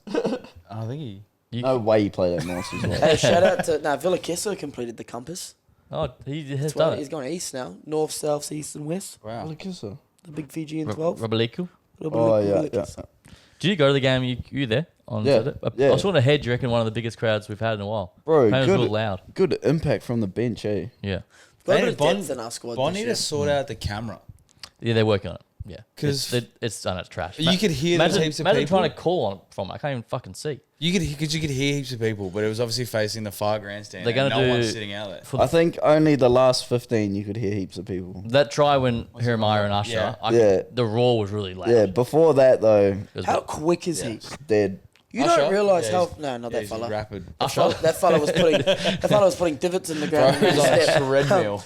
I think he. No way you play that Norse as well. Hey, shout out to Villa Kessler completed the compass. Oh, he has That's why done he's it. gone east now, north, south, east, and west. Wow. Look at her. The big Fijian 12. Rabaliku. Oh, yeah. Did you go to the game? You there on Yeah, Saturday? yeah. I was on ahead. Do you reckon one of the biggest crowds we've had in a while? Bro, Apparently it was a good, little loud. good impact from the bench, eh? Yeah, Got a Hey, bit of Bond- depth in our squad Bond this need year. to sort out the camera. yeah, they're working on it. Yeah, 'Cause it's done. It's trash. you could hear there's imagine, heaps of imagine people. trying to call on it from it. I can't even fucking see. You could hear heaps of people, but it was obviously facing the far grandstand. They're and gonna no do- one's sitting out there. For I think only the last 15 you could hear heaps of people. that try when Jeremiah and Usher, Yeah. Yeah. the roar was really loud. Yeah, before that, though, It was How bit- quick is he? dead. You Usher? don't realise Yeah, how... he's- No, not Yeah, that he's fella. rapid. Usher. That fella was putting divots in the Bro, ground. he's every like step. treadmill.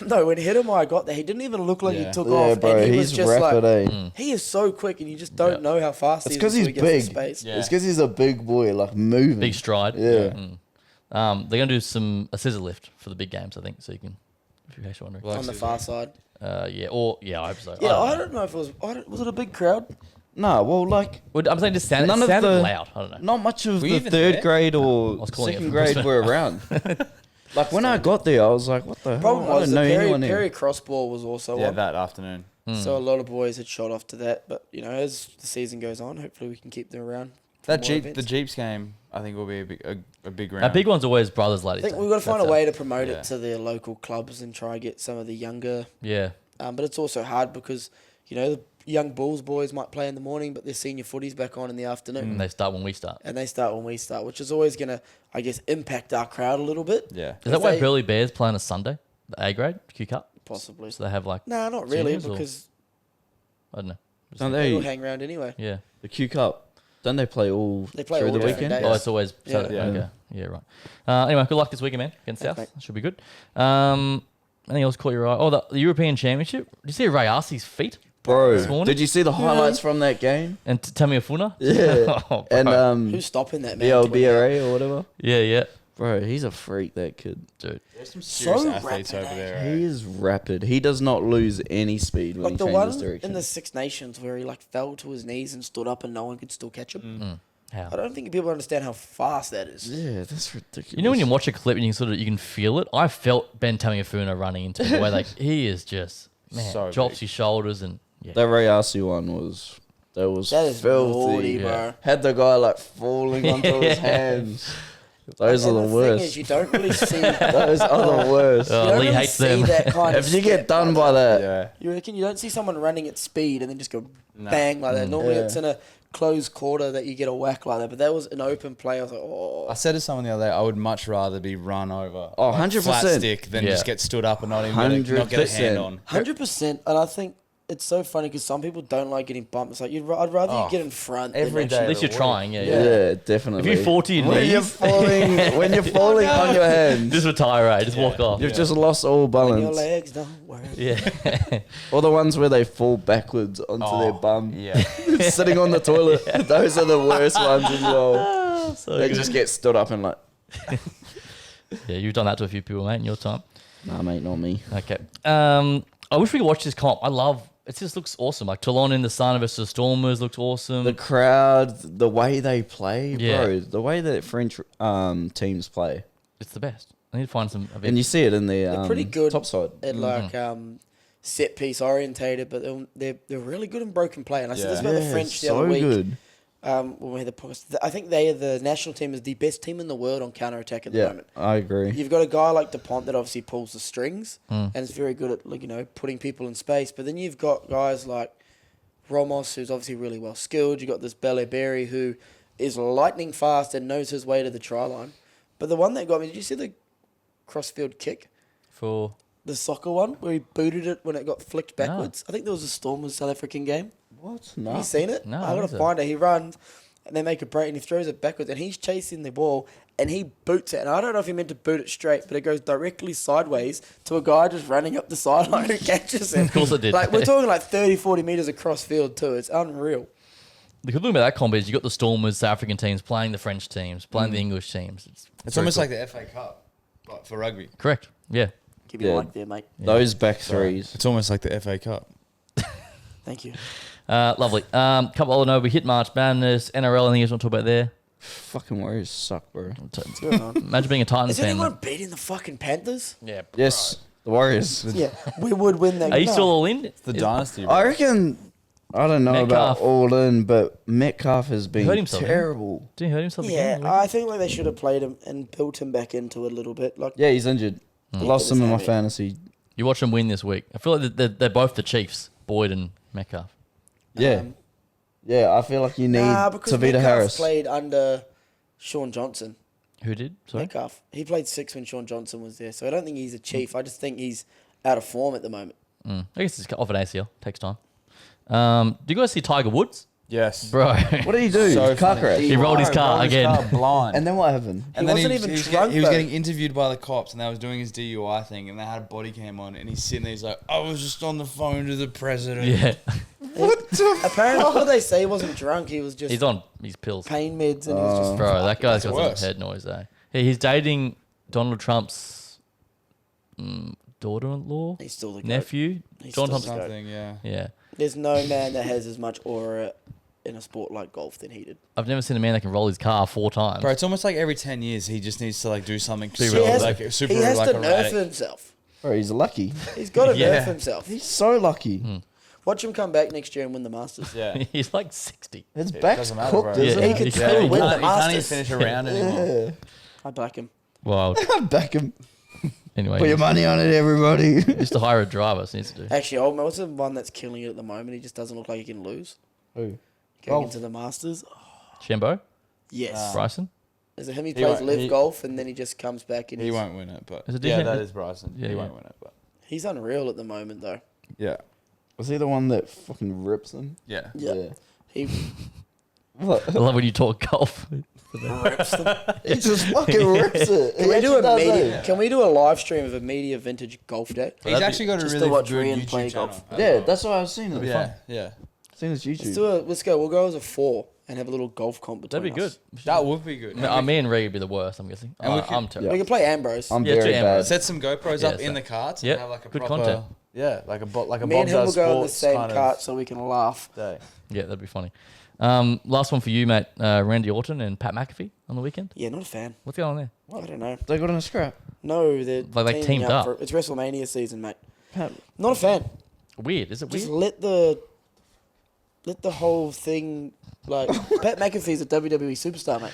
No, when Hidemeyer got there, he didn't even look like Yeah. he took Yeah, off. bro, and he was he's just rapid, like... eh? He is so quick, and you just don't know how fast It's he is because until he's he gets big. the space. Yeah. It's because he's a big boy, like moving. big stride. Yeah. They're gonna do a scissor lift for the big games, I think. So you can, if you're actually wondering. Well, On the far side. Yeah, I hope so. Yeah, I know. don't know if it was... Was it a big crowd? Nah, well, like, Well, I'm saying just sounded, None it of sounded the- loud. I don't know. not much of Were you the even third there? grade or was calling it second from grade Brisbane. were around. Like, when I got there, I was like, what the Problem hell? I was didn't know the anyone Perry here. crossball was also Yeah, on. that afternoon. So a lot of boys had shot off to that. But, as the season goes on, hopefully we can keep them around. for That more Jeep, events. the Jeeps game, I think will be a big round. Our big one's always brothers, I ladies. think we've got to find a That's way to promote yeah. it to the local clubs and try and get some of the younger. Yeah, But it's also hard because, the young Bulls boys might play in the morning, but their senior footy's back on in the afternoon. and they start when we start. And they start when we start, which is always going to, impact our crowd a little bit. Yeah. Is that If why they- Burleigh Bears play on a Sunday? The A grade Q Cup. Possibly. So they have like No, not really, seniors or- because I don't know. Don't they'll they, hang around anyway. Yeah. the Q Cup, don't they play all They play through all the different weekend? days. Oh, it's always Yeah. Saturday. Yeah. Okay. Yeah, right. Anyway, good luck this weekend, man. Against Thanks, South. mate. Should be good. Anything else caught your eye? Oh, the European Championship. Did you see Ray Arcee's feet? Bro, This morning? did you see the highlights from that game? And Tamiafuna? Yeah. Oh, bro. And Who's stopping that man? to win that? BLBRA or whatever. Yeah, Bro, he's a freak, that kid. dude. There's some serious So athletes rapid, over there. He is rapid. He does not lose any speed when Like he the changes one direction. in the Six Nations where he fell to his knees and stood up and no one could still catch him. How? I don't think people understand how fast that is. Yeah, that's ridiculous. You know when you watch a clip and you can feel it. I felt Ben Tameifuna running into the way he is just So drops big. his shoulders and That Ray Arce one was That is filthy. naughty, bro. Yeah. Had the guy like falling onto his hands. Those And are the thing worst. is, you don't really see. Those are the worst. You don't Lee really hates see them. that kind of If you get step done like by that, Yeah. You reckon you don't see someone running at speed and then just go No. bang like that? Normally Yeah. it's in a closed quarter that you get a whack like that. But that was an open play. I was like, oh. I said to someone the other day, I would much rather be run over. Oh, like, 100%. flat stick than Yeah. just get stood up and not even not get a 100%. hand on. 100%. And I think it's so funny because some people don't like getting bumped. It's like, I'd rather you Oh, get in front. every than day. at actually- least you're trying. yeah, Yeah. definitely. If you fall to your when you're knees, falling, when you're falling on your hands, just retire, right? Just walk off. you've just lost all When your balance. legs don't work. Yeah. Or the ones where they fall backwards onto their bum, Yeah. sitting on the toilet. Those are the worst ones as well. So They good. just get stood up and like, Yeah, you've done that to a few people, mate, in your time. nah, mate, not me. Okay. I wish we could watch this comp. It just looks awesome. Like Toulon in the sun versus the Stormers looks awesome. The crowd, the way they play, Yeah. bro, the way that French teams play, It's the best. I need to find some events. and you see it in the They're pretty good top side. at like set piece orientated, but they're really good in broken play. And I said this about the Yeah, French the so other week. good. When we had the podcast. I think the national team is the best team in the world on counter attack at the Yeah, moment. I agree. You've got a guy like Dupont that obviously pulls the strings and is very good at, like, putting people in space. But then you've got guys like Ramos, who's obviously really well skilled. You've got this Berry who is lightning fast and knows his way to the try line. But the one that got me, did you see the crossfield kick? for The soccer one where he booted it when it got flicked backwards? I think there was a Stormers South African game. What? Have No. you seen it? No, I what gotta is it? find it. He runs and they make a break and he throws it backwards and he's chasing the ball and he boots it. And I don't know if he meant to boot it straight, but it goes directly sideways to a guy just running up the sideline who catches it. Of course it did. Like, we're talking like 30, 40 metres across field too. It's unreal. the good thing about that comp is you got the Stormers, South African teams playing the French teams, playing the English teams. It's very almost cool. like the FA Cup, like for rugby. Correct. Yeah. Give me Yeah. a like there, mate. Those back threes. It's almost like the FA Cup. Thank you. Lovely. Couple other no, we hit March Madness, NRL. Anything you want to talk about there? Fucking Warriors suck, bro. What's going on? Imagine being a Titans Is fan. anyone beating the fucking Panthers? Yeah. Yes, the Warriors. Yeah, we would win that. Are you No. still all in? It's the dynasty. Bro. I reckon. I don't know Metcalf. about all in, but Metcalf has been hurt himself, didn't he? terrible. Did he hurt himself Yeah, again? I think like they should have played him and built him back into it a little bit. Like, Yeah, he's injured. Lost him in my heavy. fantasy. You watch them win this week. I feel like they're both the Chiefs, Boyd and Metcalf. Yeah, yeah. I feel like you need because Tavita Metcalf Harris. played under Sean Johnson. Who did? Sorry. Metcalf. He played 6 when Sean Johnson was there, so I don't think he's a chief. I just think he's out of form at the moment. I guess it's off an ACL. Takes time. Do you guys see Tiger Woods? Yes. Bro. What did he do? So Car funny. crash. He rolled his car again. blind. And then what happened? And He then wasn't even was drunk, he was though. getting interviewed by the cops, and they was doing his DUI thing, and they had a body cam on, and he's sitting there, he's like, I was just on the phone to the president. Yeah. Apparently, what they say, he wasn't drunk. He was just He's on his pills. pain meds, and he was just. Bro, that guy's got worse. some head noise, eh? He's dating Donald Trump's daughter-in-law, He's still the goat. nephew. He's John still Thompson. the goat. Something, yeah. Yeah. There's no man that has as much aura in a sport like golf than he did. I've never seen a man that can roll his car 4 times. Bro, it's almost like every 10 years he just needs to like do something Be super, real. like super he has like to nerf erratic. himself. Bro, he's lucky. He's got to Yeah. nerf himself. He's so lucky. Watch him come back next year and win the Masters. Yeah. He's like 60. His It back's doesn't matter, cooked, bro. isn't Yeah. He it? could Yeah, still He win the can't even Masters. finish a round anymore. Yeah. I back him. Wild. Back him. Anyway, Put your money on it, everybody. just to hire a driver, so he needs to do. Actually, old man, what's the one that's killing it at the moment? He just doesn't look like he can lose. Who? Going Golf. into the Masters. Shambo? Yes. Bryson? Is it him? He He plays won't- live he- golf and then he just comes back and He he's, won't win it, but Is it yeah, different? that is Bryson. Yeah, he yeah. won't win it, but he's unreal at the moment though. yeah, Was he the one that fucking rips him? yeah. Yeah. He What? I love when you talk golf. rips them. He just fucking rips it. Can we do a media? Can we do a live stream of a media vintage golf day? He's that'd actually got a just to really watch good Rian YouTube play channel. golf. as Yeah, well. that's what I was seeing. It. yeah, yeah. Seen his YouTube. Let's go. We'll go as a 4 and have a little golf comp between That'd be good. us. That would be good. Me and Ray would be the worst, I'm guessing. And we I'm could- terrible. We can play Ambrose. I'm Yeah, very do bad. Set some GoPros Yeah, up in so- the carts Yep, and have like a good proper, content. yeah, like a Me Bob and him will Does go on the Sports same kind of cart so we can laugh. day. Yeah, that'd be funny. Last one for you, mate. Randy Orton and Pat McAfee on the weekend. Yeah, not a fan. What's going on there? I don't know. They got in a scrap. No, they're Like, they teamed up. It's WrestleMania season, mate. Pat, Not a fan. Weird. Is it Just weird? let the whole thing, like, Pat McAfee's a WWE superstar, mate.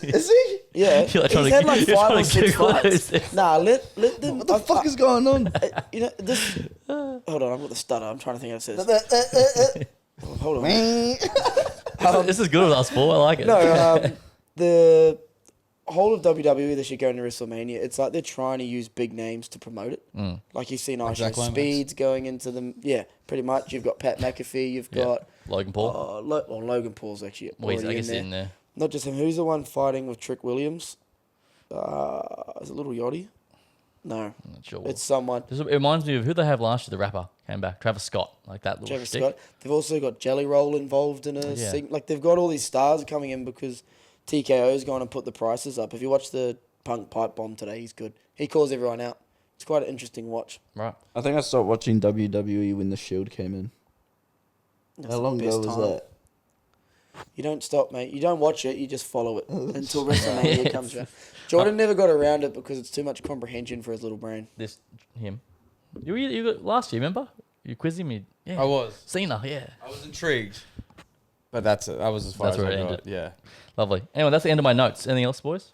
is he? Yeah, You're he's trying to- had like you're 5 trying or to 6 Google fights. this. Nah, let them. What the fuck is going on? You know this. Hold on, I've got the stutter. I'm trying to think how it says. Hold on. This is good with us four. I like it. No, the whole of WWE, they should go into WrestleMania. It's like they're trying to use big names to promote it. Like you've seen Irish Zach Lomax. Speeds going into them. Yeah, pretty much. You've got Pat McAfee. You've Yeah. got Logan Paul. Logan Paul's actually Well, he's, I already guess in in there. there. Not just him. Who's the one fighting with Trick Williams? Is it Little Yachty? No, I'm not sure. it's someone. It reminds me of who they have last year. The rapper came back, Travis Scott, like that little Travis shtick. Scott. They've also got Jelly Roll involved in a Yeah. like they've got all these stars coming in because TKO's gone and put the prices up. If you watch the Punk Pipe Bomb today, he's good. He calls everyone out. It's quite an interesting watch. Right. I think I stopped watching WWE when the Shield came in. That's How the long ago best was time. that? You don't stop, mate. You don't watch it. You just follow it until WrestleMania comes around. Jordan never got around it because it's too much comprehension for his little brain. This him. You got last year, remember? You quizzed him. Yeah. I was. Cena. Yeah. I was intrigued. But that's it. That was as far That's as where I it got. ended. Yeah. Lovely. Anyway, that's the end of my notes. Anything else, boys?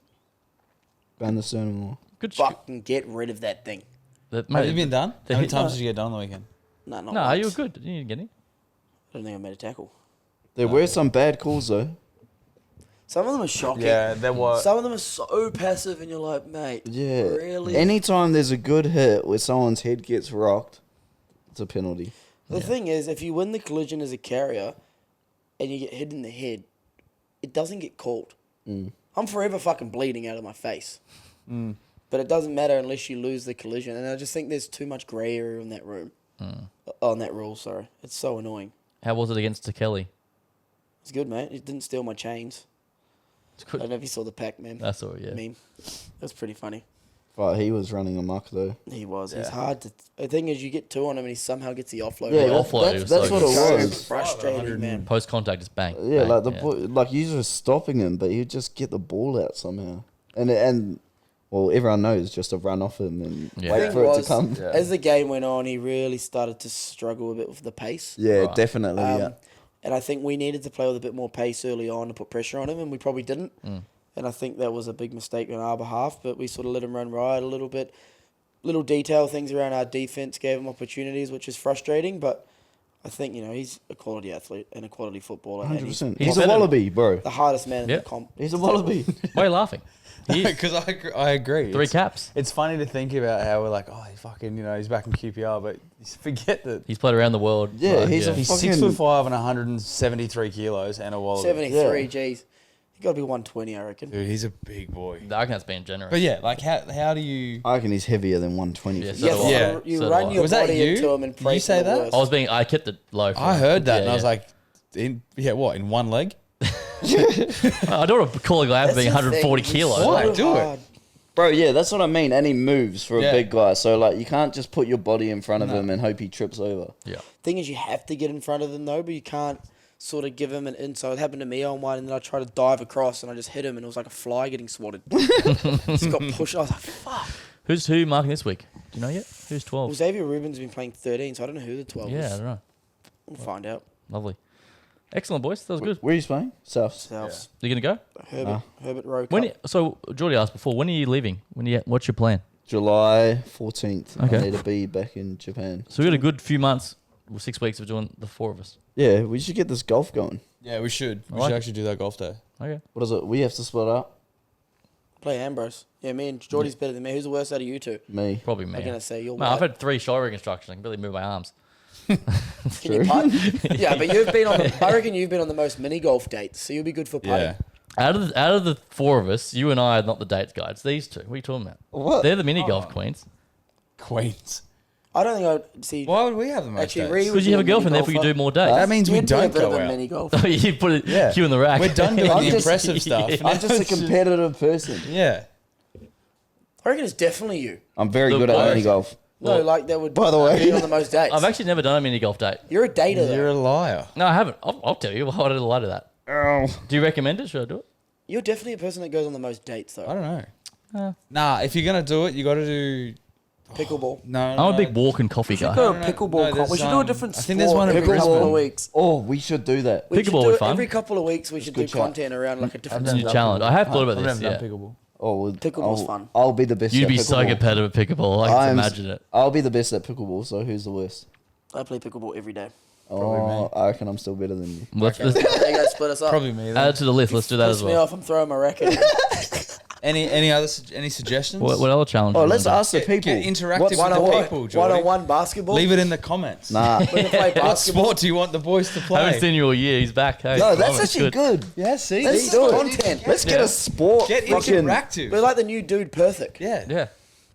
Ban the Cinema. Good. Fucking get rid of that thing. That, Have you been done? the How many hit- times did you get done on the weekend? No, not No, once. you were good. You didn't get any. I don't think I made a tackle. There were some bad calls though. Some of them are shocking. Yeah, there was. Some of them are so passive, and you're like, mate, Yeah. really? Anytime there's a good hit where someone's head gets rocked, it's a penalty. The thing is, if you win the collision as a carrier and you get hit in the head, it doesn't get called. I'm forever fucking bleeding out of my face. But it doesn't matter unless you lose the collision. And I just think there's too much grey area in that room. On that rule, sorry. It's so annoying. How was it against Kelly? It's good, mate. It didn't steal my chains. It's I good. don't know if you saw the pack meme. That's all. Yeah. Meme. That's pretty funny. But he was running amok though. He was. He's Yeah. hard to... The thing is, you get two on him and he somehow gets the offload. Yeah, right. offload, it was that's so what good. it So was. frustrating, man. Post contact, just bang. Yeah, bang, like like you were stopping him, but he'd just get the ball out somehow. And well, everyone knows just to run off him and Yeah. wait Thing for it to was, come. Yeah. As the game went on, he really started to struggle a bit with the pace. Yeah, Right. definitely. Yeah. And I think we needed to play with a bit more pace early on to put pressure on him, and we probably didn't. And I think that was a big mistake on our behalf, but we sort of let him run riot a little bit. Little detail things around our defense gave him opportunities, which is frustrating, but I think, he's a quality athlete and a quality footballer. And 100%. he's He's a better- wallaby, bro. the hardest man in Yep. the comp. He's a wallaby. Why are you laughing? He is. Because I agree. 3 It's- caps. It's funny to think about how we're like, oh, he fucking, he's back in QPR, but you forget that He's played around the world. Yeah, Like, he's a he's fucking- 6'5" and 173 kilos and a wallaby. 73, Yeah. geez. He got to be 120, I reckon. Dude, he's a big boy. I reckon that's being generous. But yeah, like how do you? I reckon he's heavier than 120. Yeah, for so Yeah, do sure. I. Yeah. you So do run I. your Was that body you? into him and Did pray you for say the that? worst. I kept it low. For I him. heard that Yeah, and I was yeah. like, in one leg? I don't want to call a guy out for That's being the 140 thing, kilos. it's Why? so Do it. hard. Bro, yeah, that's what I mean. And he moves for a Yeah. big guy. So, like, you can't just put your body in front of him and hope he trips over. Yeah. Thing is, you have to get in front of them though, but you can't sort of give him an inside. It happened to me on one, and then I tried to dive across, and I just hit him, and it was like a fly getting swatted. Just got pushed. I was like, "Fuck." Who's who marking this week? Do you know yet? Who's 12? Well, Xavier Rubin's been playing 13, so I don't know who the 12 Yeah, I is. don't know. We'll find out. Lovely. Excellent, boys. That was good. Where are you playing? South. Souths. You going to go? Herbert Rowe. When? Cup. So, Geordie asked before, when are you leaving? What's your plan? July 14th. Okay. I need to be back in Japan. So, we got a good few months, 6 weeks of doing the 4 of us. Yeah, we should get this golf going. Yeah, we should. We like should it. actually do that golf day. Okay. What is it? We have to split up? Play Ambrose. Yeah, me and Geordie's better than me. Who's the worst out of you two? Me. Probably I'm me. going to say you're Man, I've white. had 3 shoulder reconstructions. I can barely move my arms. Can you putt? Yeah, but you've been on I reckon you've been on the most mini golf dates, so you'll be good for putting. Yeah. Out of the 4 of us, you and I are not the dates guys. These 2. What are you talking about? What? They're the mini golf queens. Queens. I don't think I'd see. Why would we have the most Actually, dates? Ree would Because you be have a girlfriend, mini therefore you golfer. do more dates. That means we You'd be a don't bit of go a out. mini golf. You put it Yeah. cue in the rack. We're done doing I'm the just- impressive stuff. Yeah. I'm just a competitive person. Yeah. I reckon it's definitely you. I'm very The good at worst. mini golf. No, like that would By the way. be on the most dates. I've actually never done a mini golf date. You're a dater, You're a though. liar. No, I haven't. I'll tell you. Why did I lie to that? Do you recommend it? Should I do it? You're definitely a person that goes on the most dates, I though. don't know. Nah, if you're gonna do it, you got to do. Pickleball. No, I'm a big walk and coffee guy. Go no, no. pickleball. No, there's, we should do a different I sport think there's one in every couple Brisbane. of weeks. Oh, we should do that. We should Pickleball do would it be fun. every couple of weeks. We should do good chat. content around like a different It's a new sport. challenge. I have thought about I've this. never Yeah. done pickleball. Oh, Pickleball's fun. I'll be the best. You'd at be pickleball. so competitive at pickleball. I can I'm- imagine it. I'll be the best at pickleball. So who's the worst? I play pickleball every day. Oh, I reckon I'm still better than you. Let's There you go, split us up. Probably me. add Then. it to the list. Let's do that Piss as me well. off. I'm throwing my racket. Any suggestions? What other challenge? Oh, do you let's wanna do? ask the people. Get interactive What's with One the on people, one. Jordy. 1-on-one basketball. Leave it in the comments. Nah. We're gonna play What basketball. sport do you want the boys to I haven't play? seen you all year. He's back. Hey, No, that's oh, actually good. Yeah, see, Let's this do is it. content. Content. Let's get Yeah. a sport. Get fucking- interactive. We're like the new dude, Perfect. Yeah. Yeah.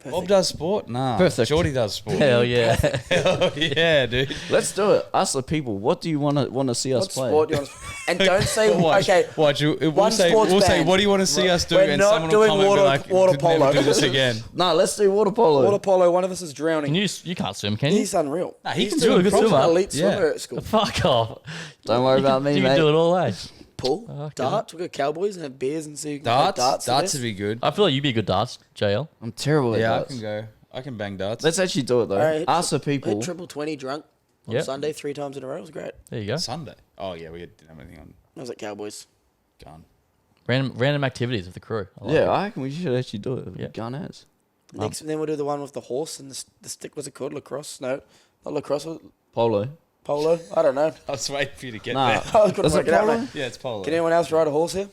Bob does sport? Nah. Perfect. Geordie does sport. Hell yeah. Hell yeah, dude. Let's do it. Ask the people. What do you want to see us What play? sport do you want to... And don't say... Watch, Okay, watch. We'll one say, sports what do you want to see us do? We're And not someone will doing comment and be water- like, water "Could never polo." do this again. Nah, let's do water polo. water polo, one of us is drowning. You can't swim, can you? He's unreal. Nah, he He's can doing swim. Good proper swimmer. elite Yeah. swimmer at school. Fuck off. Don't worry about me, You mate. can do it all, eh? Pool, Okay. darts. We've got Cowboys and have beers and so you can play Darts? darts. Darts would be good. I feel like you'd be a good darts, JL. I'm terrible at Yeah, I darts. can go. I can bang darts. Let's actually do it though. Alright, Ask the people. Hit triple 20 drunk on Yep. Sunday 3 times in a row. It was great. There you go. Sunday. Oh, yeah, we didn't have anything on I was at Cowboys. gun. Random activities with the crew. I like Yeah, it. I reckon we should actually do it. Yeah. Gun ads. Next, then we'll do the one with the horse and the stick. Was it called lacrosse? No, not lacrosse. Polo. Polo. I don't know. I was waiting for you to get Nah. there. I couldn't Is it work it out, polo? mate. Yeah, it's polo. Can anyone else ride a horse here?